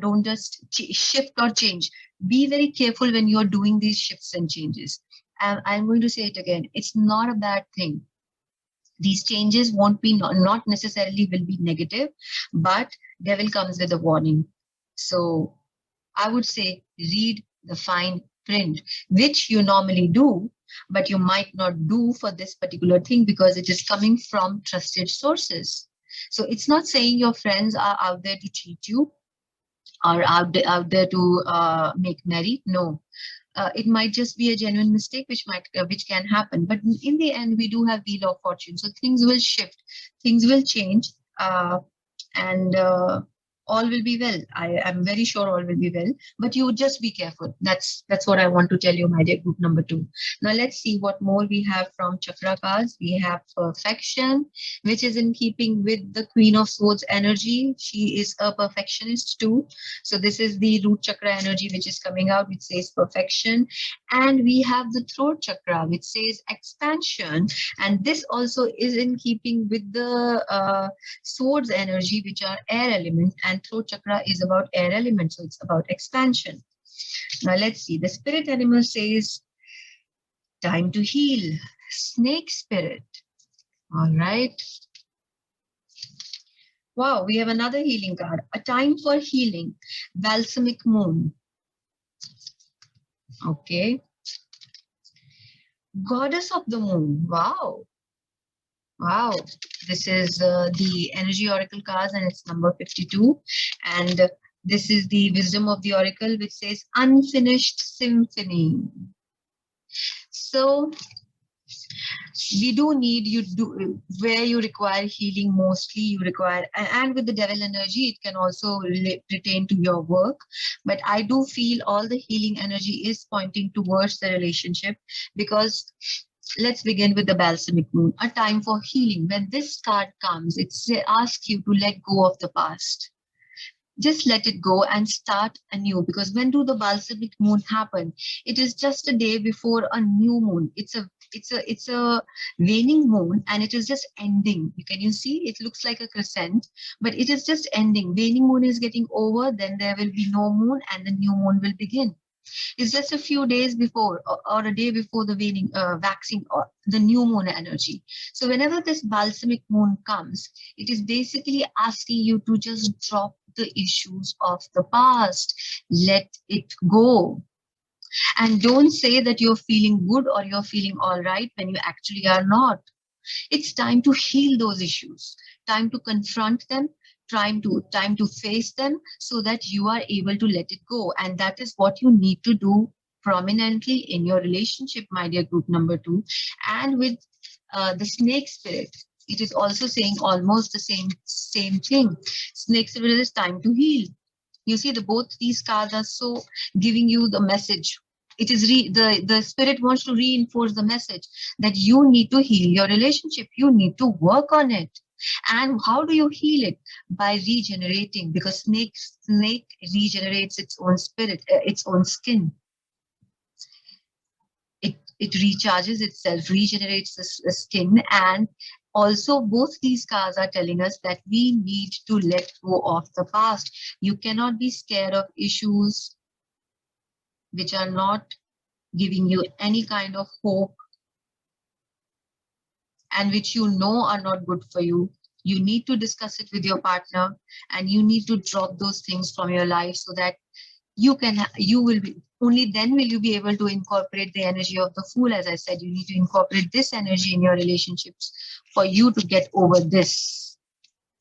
Don't just shift or change. Be very careful when you're doing these shifts and changes. And I'm going to say it again. It's not a bad thing. These changes won't be not necessarily will be negative, but devil comes with a warning. So I would say read the fine print, which you normally do, but you might not do for this particular thing because it is coming from trusted sources. So it's not saying your friends are out there to cheat you or out there to make merry. No, it might just be a genuine mistake which can happen, but in the end we do have wheel of fortune, so things will shift, things will change, and all will be well. I am very sure all will be well, but you just be careful. That's what I want to tell you, my dear group number 2. Now let's see what more we have from chakra cards. We have perfection, which is in keeping with the Queen of Swords energy. She is a perfectionist too. So this is the root chakra energy which is coming out, which says perfection. And we have the throat chakra, which says expansion. And this also is in keeping with the swords energy, which are air element, and throat chakra is about air element, so it's about expansion. Now let's see. The spirit animal says time to heal. Snake spirit. All right. Wow, we have another healing card. A time for healing. Balsamic moon. Okay. Goddess of the moon. Wow. Wow. This is the energy oracle cards, and it's number 52. And this is the wisdom of the oracle, which says unfinished symphony. So we do need you do where you require healing, mostly you require, and with the devil energy it can also pertain to your work, but I do feel all the healing energy is pointing towards the relationship, because let's begin with the balsamic moon, a time for healing. When this card comes, it asks you to let go of the past. Just let it go and start anew, because when do the balsamic moon happen? It is just a day before a new moon. It's a waning moon, and it is just ending. Can you see? It looks like a crescent, but it is just ending. Waning moon is getting over, then there will be no moon and the new moon will begin. It's just a few days before, or a day before the waning, waxing, or the new moon energy. So whenever this balsamic moon comes, it is basically asking you to just drop the issues of the past. Let it go. And don't say that you're feeling good or you're feeling all right when you actually are not. It's time to heal those issues, time to confront them, time to face them, so that you are able to let it go. And that is what you need to do prominently in your relationship, my dear group number 2. And with the snake spirit, it is also saying almost the same thing. Snake spirit is time to heal. You see, both these cards are so giving you the message. It is the spirit wants to reinforce the message that you need to heal your relationship. You need to work on it. And how do you heal it? By regenerating, because snake regenerates its own spirit, its own skin. It recharges itself, regenerates the skin. And also both these cards are telling us that we need to let go of the past. You cannot be scared of issues which are not giving you any kind of hope and which you know are not good for you. You need to discuss it with your partner, and you need to drop those things from your life, so that you will be, only then will you be able to incorporate the energy of the Fool. As I said, you need to incorporate this energy in your relationships for you to get over this,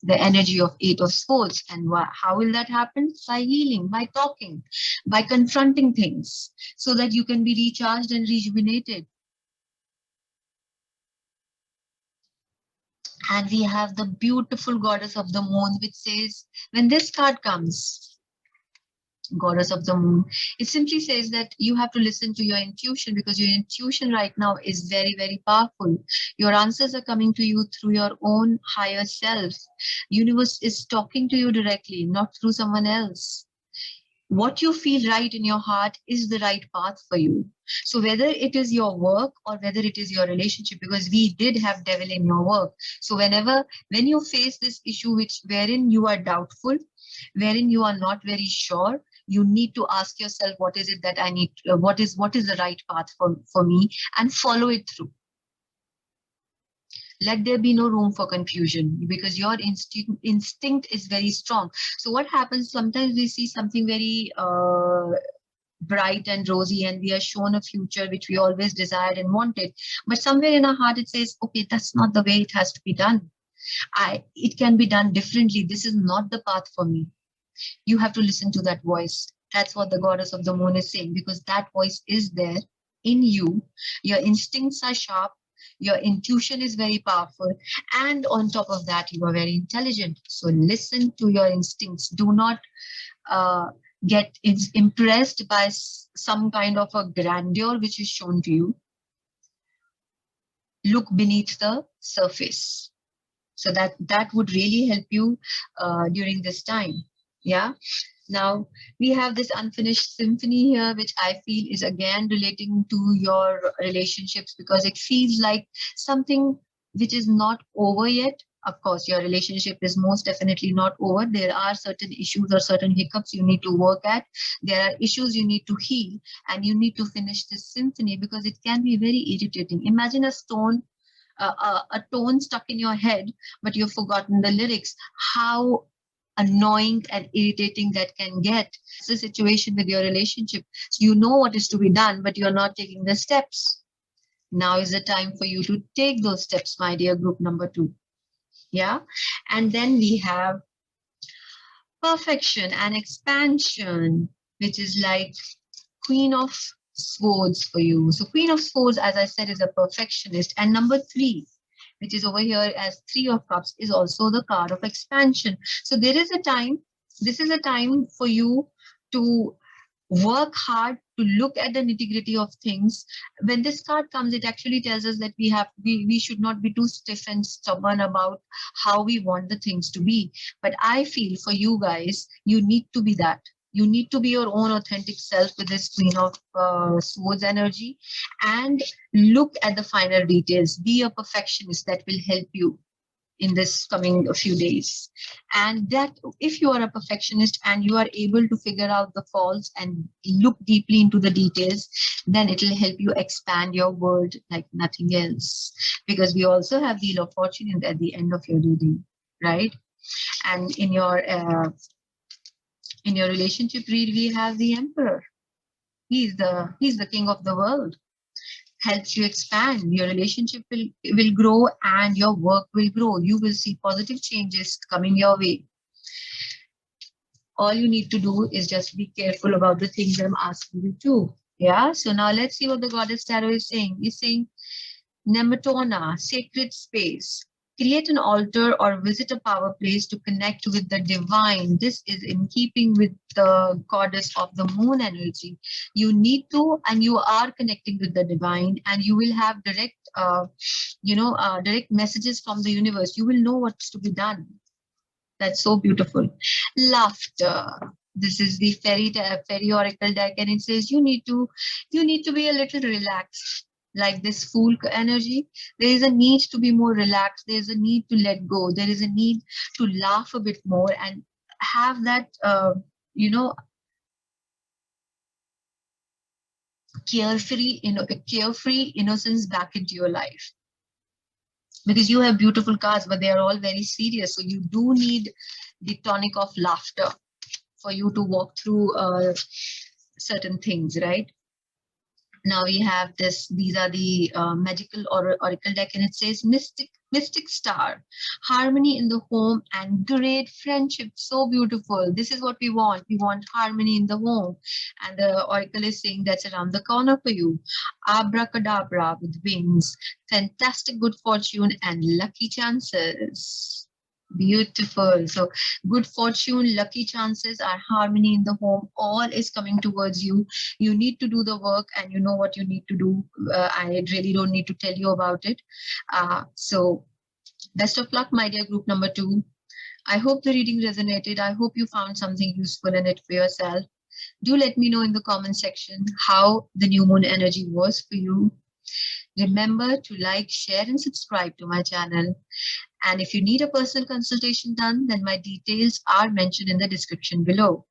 the energy of 8 of Swords. And how will that happen? By healing, by talking, by confronting things, so that you can be recharged and rejuvenated. And we have the beautiful goddess of the moon, which says, when this card comes, goddess of the moon, it simply says that you have to listen to your intuition, because your intuition right now is very, very powerful. Your answers are coming to you through your own higher self. Universe is talking to you directly, not through someone else. What you feel right in your heart is the right path for you. So whether it is your work or whether it is your relationship, because we did have devil in your work. So when you face this issue which wherein you are doubtful, wherein you are not very sure, you need to ask yourself, what is it that I need, what is the right path for me, and follow it through. Let there be no room for confusion, because your instinct is very strong. So what happens, sometimes we see something very bright and rosy, and we are shown a future which we always desired and wanted, but somewhere in our heart it says, okay, that's not the way it has to be done. It can be done differently. This is not the path for me. You have to listen to that voice. That's what the goddess of the moon is saying, because that voice is there in you. Your instincts are sharp, your intuition is very powerful, and on top of that, you are very intelligent. So listen to your instincts. Do not uh, get impressed by some kind of a grandeur which is shown to you. Look beneath the surface. So that would really help you during this time. Yeah. Now we have this unfinished symphony here, which I feel is again relating to your relationships, because it feels like something which is not over yet. Of course, your relationship is most definitely not over. There are certain issues or certain hiccups you need to work at. There are issues you need to heal, and you need to finish this symphony, because it can be very irritating. Imagine a tone stuck in your head, but you've forgotten the lyrics. How annoying and irritating that can get. It's the situation with your relationship. So you know what is to be done, but you're not taking the steps. Now is the time for you to take those steps, my dear group number 2. Yeah. And then we have perfection and expansion, which is like Queen of Swords for you. So Queen of Swords, as I said, is a perfectionist. And number 3, which is over here as 3 of Cups, is also the card of expansion. So there is a time, this is a time for you to work hard, to look at the nitty-gritty of things. When this card comes, it actually tells us that we should not be too stiff and stubborn about how we want the things to be. But I feel for you guys, you need to be that. You need to be your own authentic self with this Queen of Swords energy, and look at the finer details. Be a perfectionist. That will help you in this coming few days. And that if you are a perfectionist and you are able to figure out the faults and look deeply into the details, then it will help you expand your world like nothing else. Because we also have Wheel of Fortune at the end of your reading, right? And in your relationship read, we have the Emperor. He's the king of the world. Helps you expand. Your relationship will grow, and your work will grow. You will see positive changes coming your way. All you need to do is just be careful about the things I'm asking you to. Yeah. So now let's see what the Goddess Tarot is saying. It's saying Nematona, sacred space. Create an altar or visit a power place to connect with the divine. This is in keeping with the goddess of the moon energy. You need to, and you are connecting with the divine, and you will have direct messages from the universe. You will know what's to be done. That's so beautiful. Laughter. This is the fairy oracle deck, and it says you need to be a little relaxed. Like this Fool energy, there is a need to be more relaxed. There is a need to let go. There is a need to laugh a bit more and have that carefree innocence back into your life. Because you have beautiful cards, but they are all very serious. So you do need the tonic of laughter for you to walk through certain things, right? Now we have this, these are the magical oracle deck, and it says mystic star, harmony in the home and great friendship. So beautiful. This is what we want. We want harmony in the home. And the oracle is saying that's around the corner for you. Abracadabra with wings, fantastic good fortune and lucky chances. Beautiful. So good fortune, lucky chances, are harmony in the home. All is coming towards you. You need to do the work, and you know what you need to do. I really don't need to tell you about it. So best of luck, my dear group number 2. I hope the reading resonated. I hope you found something useful in it for yourself. Do let me know in the comment section how the new moon energy was for you. Remember to like, share, and subscribe to my channel. And if you need a personal consultation done, then my details are mentioned in the description below.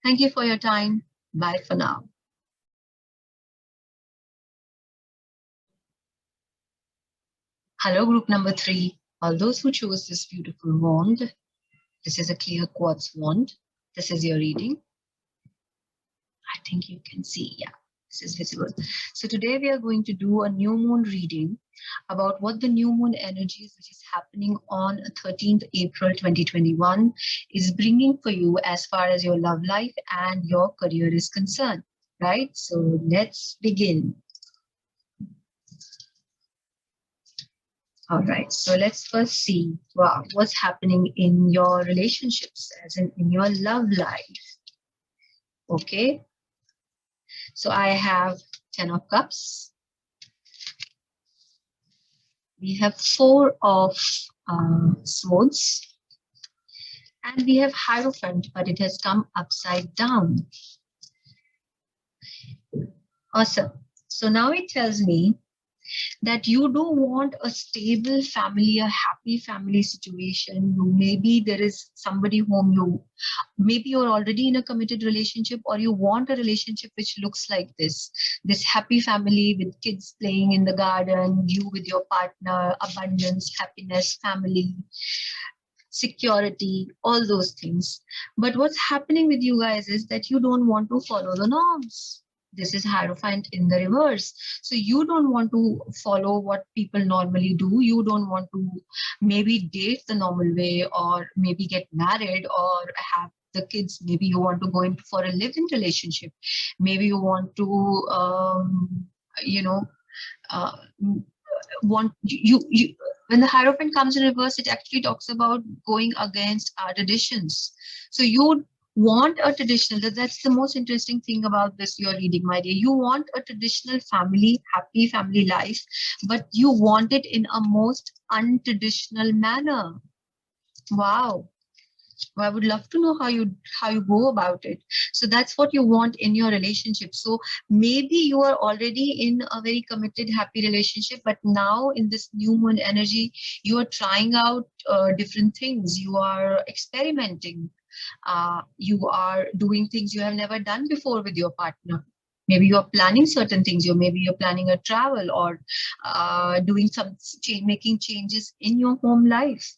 Thank you for your time. Bye for now. Hello, group number 3. All those who chose this beautiful wand, this is a clear quartz wand. This is your reading. I think you can see, yeah, this is visible. So today we are going to do a new moon reading about what the new moon energies, which is happening on 13th April 2021, is bringing for you as far as your love life and your career is concerned, right? So let's begin. All right, so let's first see what's happening in your relationships, as in your love life. Okay, so I have 10 of Cups. We have 4 of Swords. And we have Hierophant, but it has come upside down. Awesome. So now it tells me that you do want a stable family, a happy family situation. Maybe there is somebody whom maybe you're already in a committed relationship, or you want a relationship which looks like this happy family with kids playing in the garden, you with your partner, abundance, happiness, family, security, all those things. But what's happening with you guys is that you don't want to follow the norms. This is Hierophant in the reverse. So you don't want to follow what people normally do. You don't want to maybe date the normal way, or maybe get married, or have the kids. Maybe you want to go in for a live-in relationship. Maybe you want to, uh, want you when the Hierophant comes in reverse, it actually talks about going against our traditions. So you want a traditional, that's the most interesting thing about this you're reading, my dear. You want a traditional family, happy family life, but you want it in a most untraditional manner. Wow. I would love to know how you go about it. So that's what you want in your relationship. So maybe you are already in a very committed, happy relationship, but now in this new moon energy, you are trying out different things. You are experimenting. You are doing things you have never done before with your partner. Maybe you're planning certain things. Maybe you're planning a travel, or doing some making changes in your home life.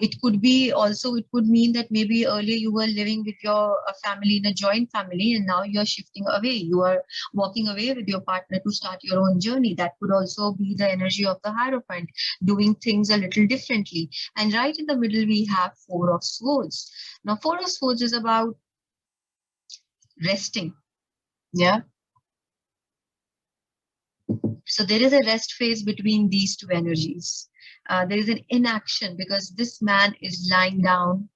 It could be also, it could mean that maybe earlier you were living with your family in a joint family, and now you're shifting away. You are walking away with your partner to start your own journey. That could also be the energy of the Hierophant, doing things a little differently. And right in the middle, we have 4 of Swords. Now, 4 of Swords is about resting. Yeah. So there is a rest phase between these 2 energies. There is an inaction, because this man is lying down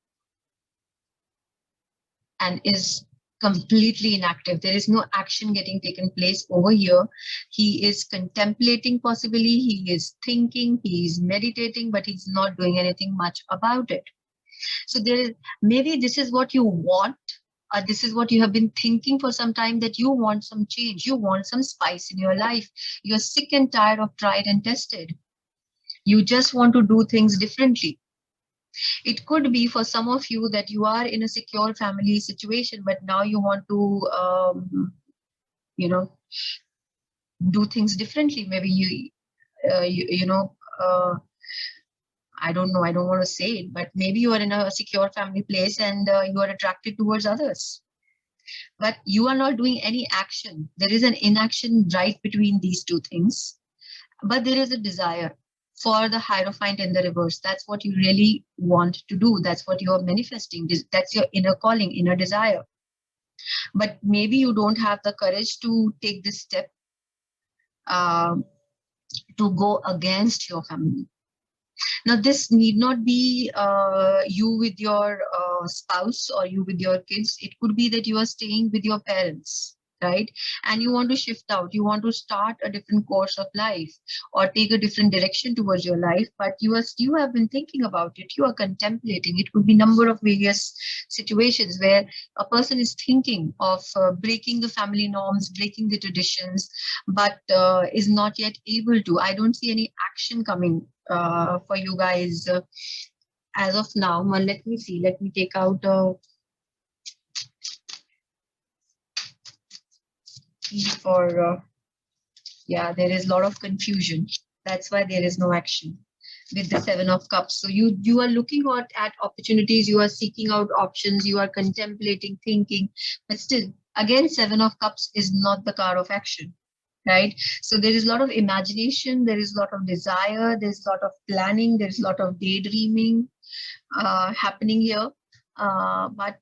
and is completely inactive. There is no action getting taken place over here. He is contemplating, possibly he is thinking, he is meditating, but he's not doing anything much about it. So there is, maybe this is what you want. This is what you have been thinking for some time, that you want some change, you want some spice in your life. You're sick and tired of tried and tested. You just want to do things differently. It could be for some of you that you are in a secure family situation, but now you want to, do things differently. Maybe I don't know, I don't want to say it, but maybe you are in a secure family place, and you are attracted towards others. but you are not doing any action. There is an inaction right between these two things, but there is a desire for the Hierophant in the reverse. That's what you really want to do. That's what you are manifesting. That's your inner calling, inner desire. But maybe you don't have the courage to take this step, um, to go against your family. Now, this need not be you with your spouse or you with your kids. It could be that you are staying with your parents, right? And you want to shift out. You want to start a different course of life or take a different direction towards your life. But you have been thinking about it. You are contemplating. It could be number of various situations where a person is thinking of breaking the family norms, breaking the traditions, but is not yet able to. I don't see any action coming for you guys as of now. Well, let me see. Let me take out for yeah, there is a lot of confusion. That's why there is no action with the Seven of Cups. So you are looking at opportunities, you are seeking out options, you are contemplating, thinking, but still, again, Seven of Cups is not the card of action, right? So there is a lot of imagination, there is a lot of desire, there's a lot of planning, there's a lot of daydreaming happening here, but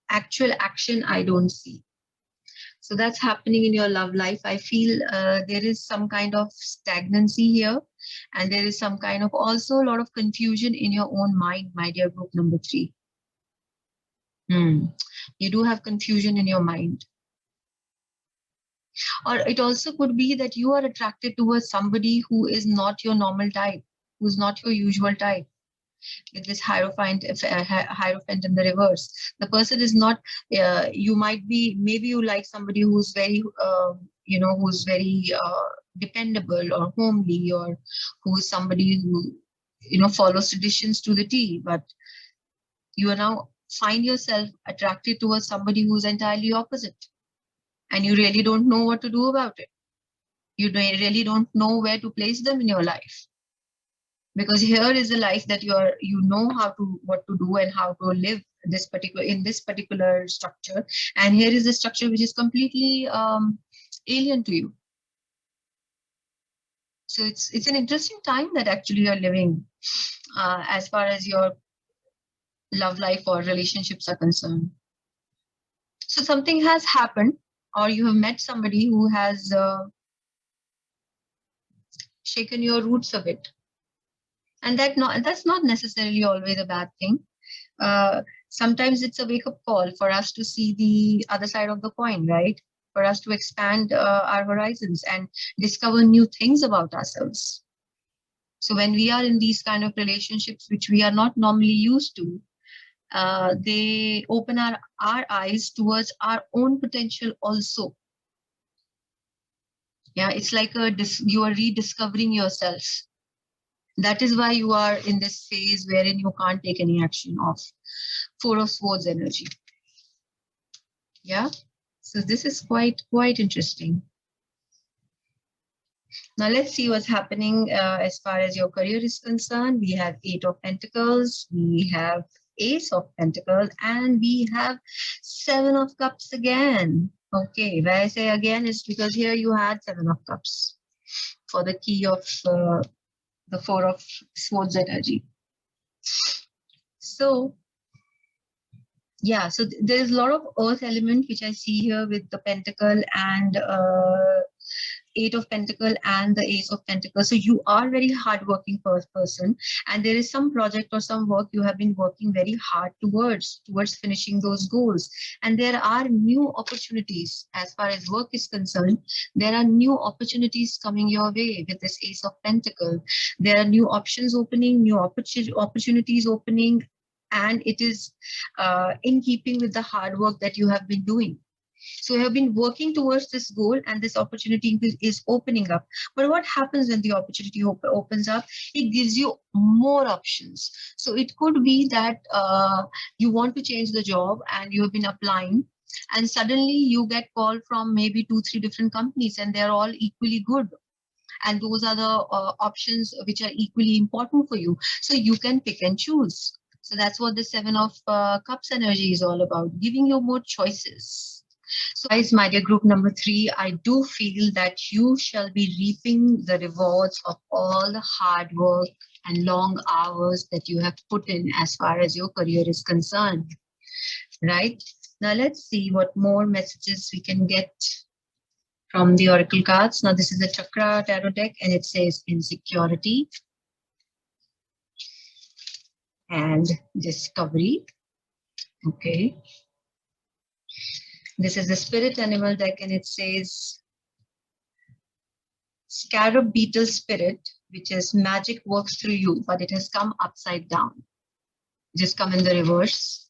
actual action I don't see. So that's happening in your love life. I feel there is some kind of stagnancy here, and there is some kind of also a lot of confusion in your own mind, my dear group number 3. You do have confusion in your mind. Or it also could be that you are attracted towards somebody who is not your normal type, who's not your usual type. With this Hierophant in the reverse, the person is not, you might be, maybe you like somebody who's very, who's very dependable or homely, or who is somebody who, follows traditions to the T, but you are now find yourself attracted towards somebody who's entirely opposite, and you really don't know what to do about it. You really don't know where to place them in your life. Because here is a life that you know what to do and how to live in this particular structure, and here is a structure which is completely alien to you. So it's an interesting time that actually you're living as far as your love life or relationships are concerned. So something has happened, or you have met somebody who has shaken your roots a bit. And that's not necessarily always a bad thing. Sometimes it's a wake-up call for us to see the other side of the coin, right? For us to expand our horizons and discover new things about ourselves. So when we are in these kind of relationships, which we are not normally used to, they open our eyes towards our own potential also. Yeah, it's like you are rediscovering yourself. That is why you are in this phase wherein you can't take any action of Four of Swords energy. Yeah, so this is quite interesting. Now let's see what's happening as far as your career is concerned. We have Eight of Pentacles, we have Ace of Pentacles, and we have Seven of Cups again. Okay, why I say again is because here you had Seven of Cups for the key of the Four of Swords energy. So yeah, so there's a lot of earth element which I see here with the Pentacle and Eight of Pentacle and the Ace of Pentacles. So you are very hardworking person, and there is some project or some work you have been working very hard towards finishing those goals. And there are new opportunities as far as work is concerned. There are new opportunities coming your way with this Ace of Pentacles. There are new options opening, new opportunities opening, and it is in keeping with the hard work that you have been doing. So you have been working towards this goal, and this opportunity is opening up. But what happens when the opportunity opens up? It gives you more options. So it could be that you want to change the job and you have been applying, and suddenly you get call from maybe 2-3 different companies, and they're all equally good. And those are the options which are equally important for you. So you can pick and choose. So that's what the Seven of Cups energy is all about, giving you more choices. So, guys, my dear group number 3, I do feel that you shall be reaping the rewards of all the hard work and long hours that you have put in as far as your career is concerned, right? Now, let's see what more messages we can get from the oracle cards. Now, this is the Chakra Tarot deck, and it says insecurity and discovery. Okay. This is the Spirit Animal deck, and it says Scarab Beetle Spirit, which is magic works through you, but it has come upside down. Just come in the reverse.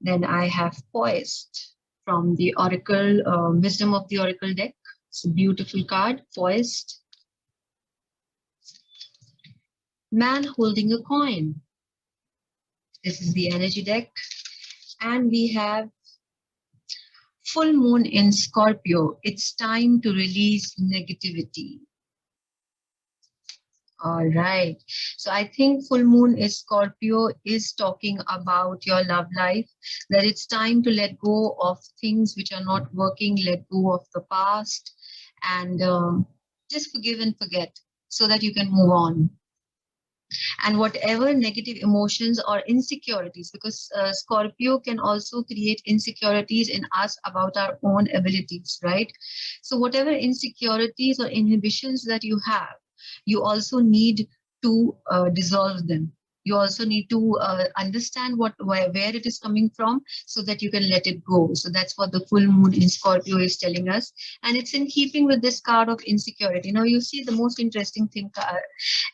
Then I have Poised from the Oracle, Wisdom of the Oracle deck. It's a beautiful card, Poised. Man holding a coin. This is the energy deck. And we have Full Moon in Scorpio. It's time to release negativity. All right. So I think full moon is Scorpio is talking about your love life, that it's time to let go of things which are not working, let go of the past, and just forgive and forget so that you can move on. And whatever negative emotions or insecurities, because Scorpio can also create insecurities in us about our own abilities, right? So whatever insecurities or inhibitions that you have, you also need to dissolve them. You also need to understand where it is coming from so that you can let it go. So that's what the full moon in Scorpio is telling us. And it's in keeping with this card of insecurity. Now you see the most interesting thing,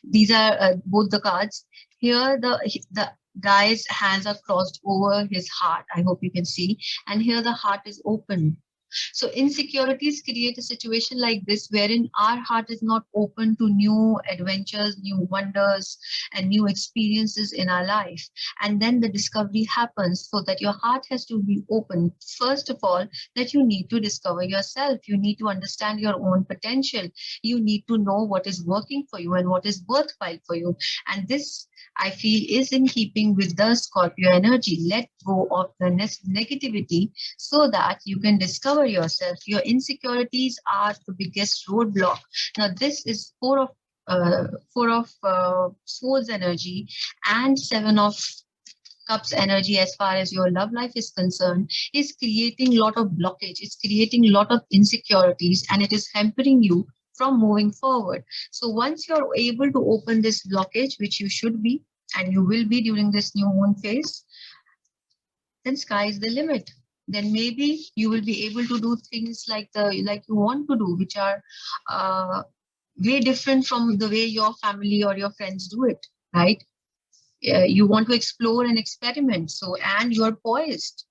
these are both the cards. Here the guy's hands are crossed over his heart. I hope you can see. And here the heart is open. So insecurities create a situation like this wherein our heart is not open to new adventures, new wonders, and new experiences in our life. And then the discovery happens, so that your heart has to be open. First of all, that you need to discover yourself. You need to understand your own potential. You need to know what is working for you and what is worthwhile for you. And this, I feel, is in keeping with the Scorpio energy. Let go of the negativity so that you can discover yourself. Your insecurities are the biggest roadblock. Now, this is four of swords energy and 7 of cups energy as far as your love life is concerned, is creating a lot of blockage. It's creating a lot of insecurities, and it is hampering you from moving forward. So once you're able to open this blockage, which you should be and you will be during this new moon phase, then sky is the limit. Then maybe you will be able to do things like you want to do, which are way different from the way your family or your friends do it, right? You want to explore and experiment, so, and you are poised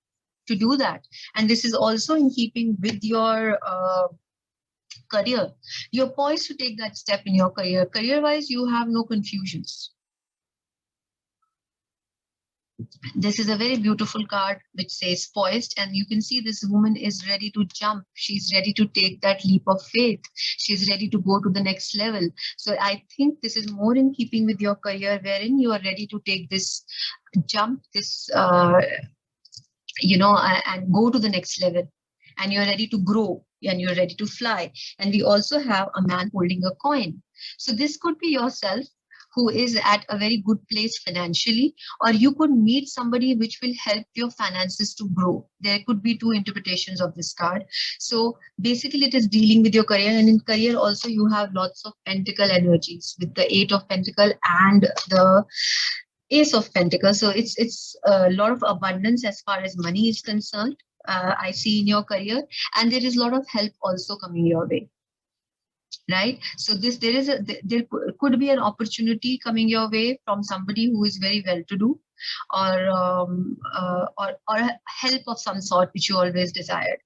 to do that. And this is also in keeping with your career. You're poised to take that step in your career wise. You have no confusions. This is a very beautiful card which says poised, and you can see this woman is ready to jump. She's ready to take that leap of faith. She's ready to go to the next level. So I think this is more in keeping with your career, wherein you are ready to take this jump, this and go to the next level, and you're ready to grow and you're ready to fly. And we also have a man holding a coin. So this could be yourself who is at a very good place financially, or you could meet somebody which will help your finances to grow. There could be two interpretations of this card. So basically it is dealing with your career, and in career also you have lots of pentacle energies with the 8 of pentacle and the Ace of Pentacles. So it's a lot of abundance as far as money is concerned. I see in your career, and there is a lot of help also coming your way, right? So there could be an opportunity coming your way from somebody who is very well to do, or help of some sort which you always desired.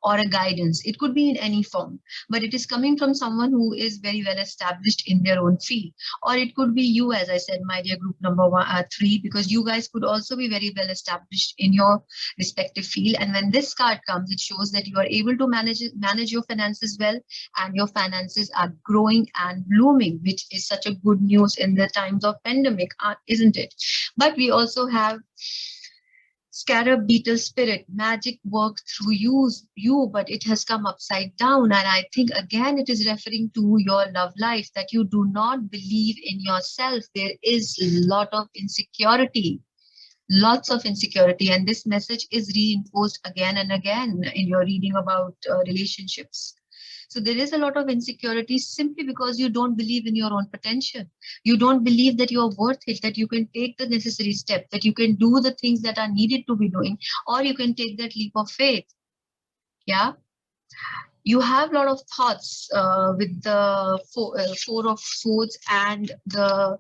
or a guidance. It could be in any form, but it is coming from someone who is very well established in their own field. Or it could be you, as I said, my dear group number 3, because you guys could also be very well established in your respective field. And when this card comes, it shows that you are able to manage your finances well, and your finances are growing and blooming, which is such a good news in the times of pandemic, isn't it? But we also have scarab beetle spirit, magic work through you, but it has come upside down. And I think again it is referring to your love life, that you do not believe in yourself. There is a lot of insecurity, lots of insecurity, and this message is reinforced again and again in your reading about relationships. So there is a lot of insecurity simply because you don't believe in your own potential. You don't believe that you are worth it, that you can take the necessary step, that you can do the things that are needed to be doing, or you can take that leap of faith. Yeah. You have a lot of thoughts with the Four of Swords and the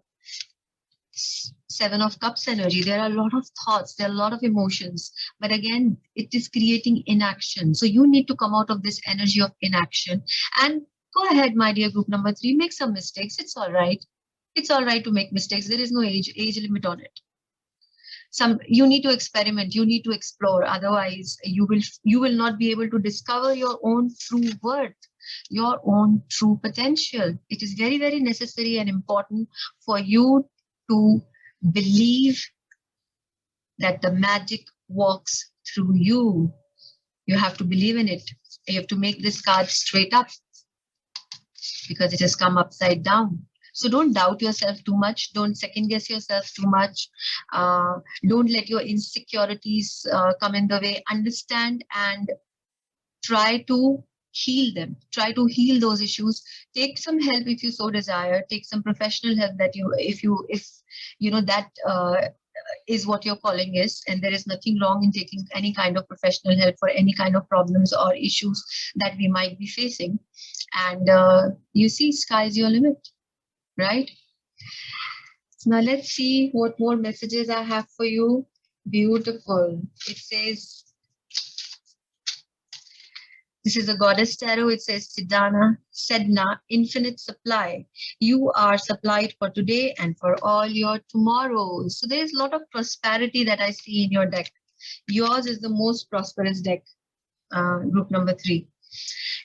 Seven of Cups energy. There are a lot of thoughts, there are a lot of emotions, but again, it is creating inaction. So you need to come out of this energy of inaction and go ahead, my dear group number 3, make some mistakes. It's all right. It's all right to make mistakes. There is no age limit on it. You need to experiment, you need to explore. Otherwise, you will not be able to discover your own true worth, your own true potential. It is very, very necessary and important for you to believe that the magic walks through you. You have to believe in it. You have to make this card straight up because it has come upside down. So don't doubt yourself too much. Don't second guess yourself too much. Don't let your insecurities come in the way. Understand and try to heal them. Try to heal those issues. Take some help if you so desire. Take some professional help that if you know that is what your calling is, and there is nothing wrong in taking any kind of professional help for any kind of problems or issues that we might be facing. And you see, sky's your limit, right? So now let's see what more messages I have for you. Beautiful. It says, this is a goddess tarot. It says, Sedna, infinite supply. You are supplied for today and for all your tomorrows. So there's a lot of prosperity that I see in your deck. Yours is the most prosperous deck, group number 3.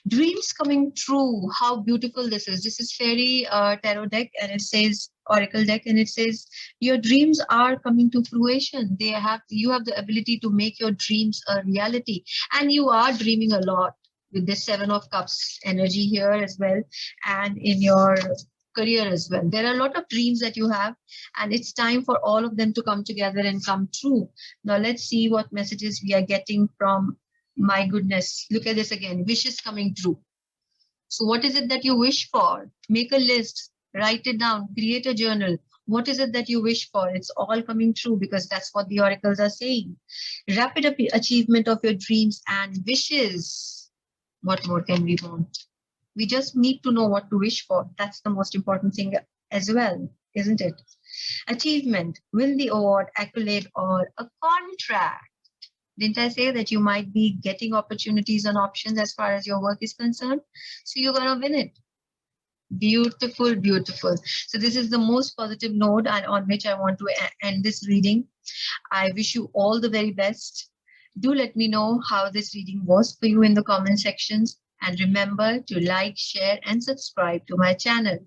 Dreams coming true. How beautiful this is. This is fairy tarot deck, and it says oracle deck, and it says your dreams are coming to fruition. You have the ability to make your dreams a reality, and you are dreaming a lot with the 7 of Cups energy here as well, and in your career as well. There are a lot of dreams that you have, and it's time for all of them to come together and come true. Now let's see what messages we are getting from, my goodness, look at this again, wishes coming true. So what is it that you wish for? Make a list, write it down, create a journal. What is it that you wish for? It's all coming true because that's what the oracles are saying. Rapid achievement of your dreams and wishes. What more can we want? We just need to know what to wish for. That's the most important thing as well, isn't it? Achievement, win the award, accolade, or a contract. Didn't I say that you might be getting opportunities and options as far as your work is concerned? So you're going to win it. Beautiful, beautiful. So this is the most positive note on which I want to end this reading. I wish you all the very best. Do let me know how this reading was for you in the comment sections. And remember to like, share, and subscribe to my channel.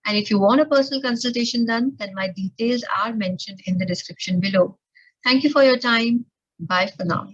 And if you want a personal consultation done, then my details are mentioned in the description below. Thank you for your time. Bye for now.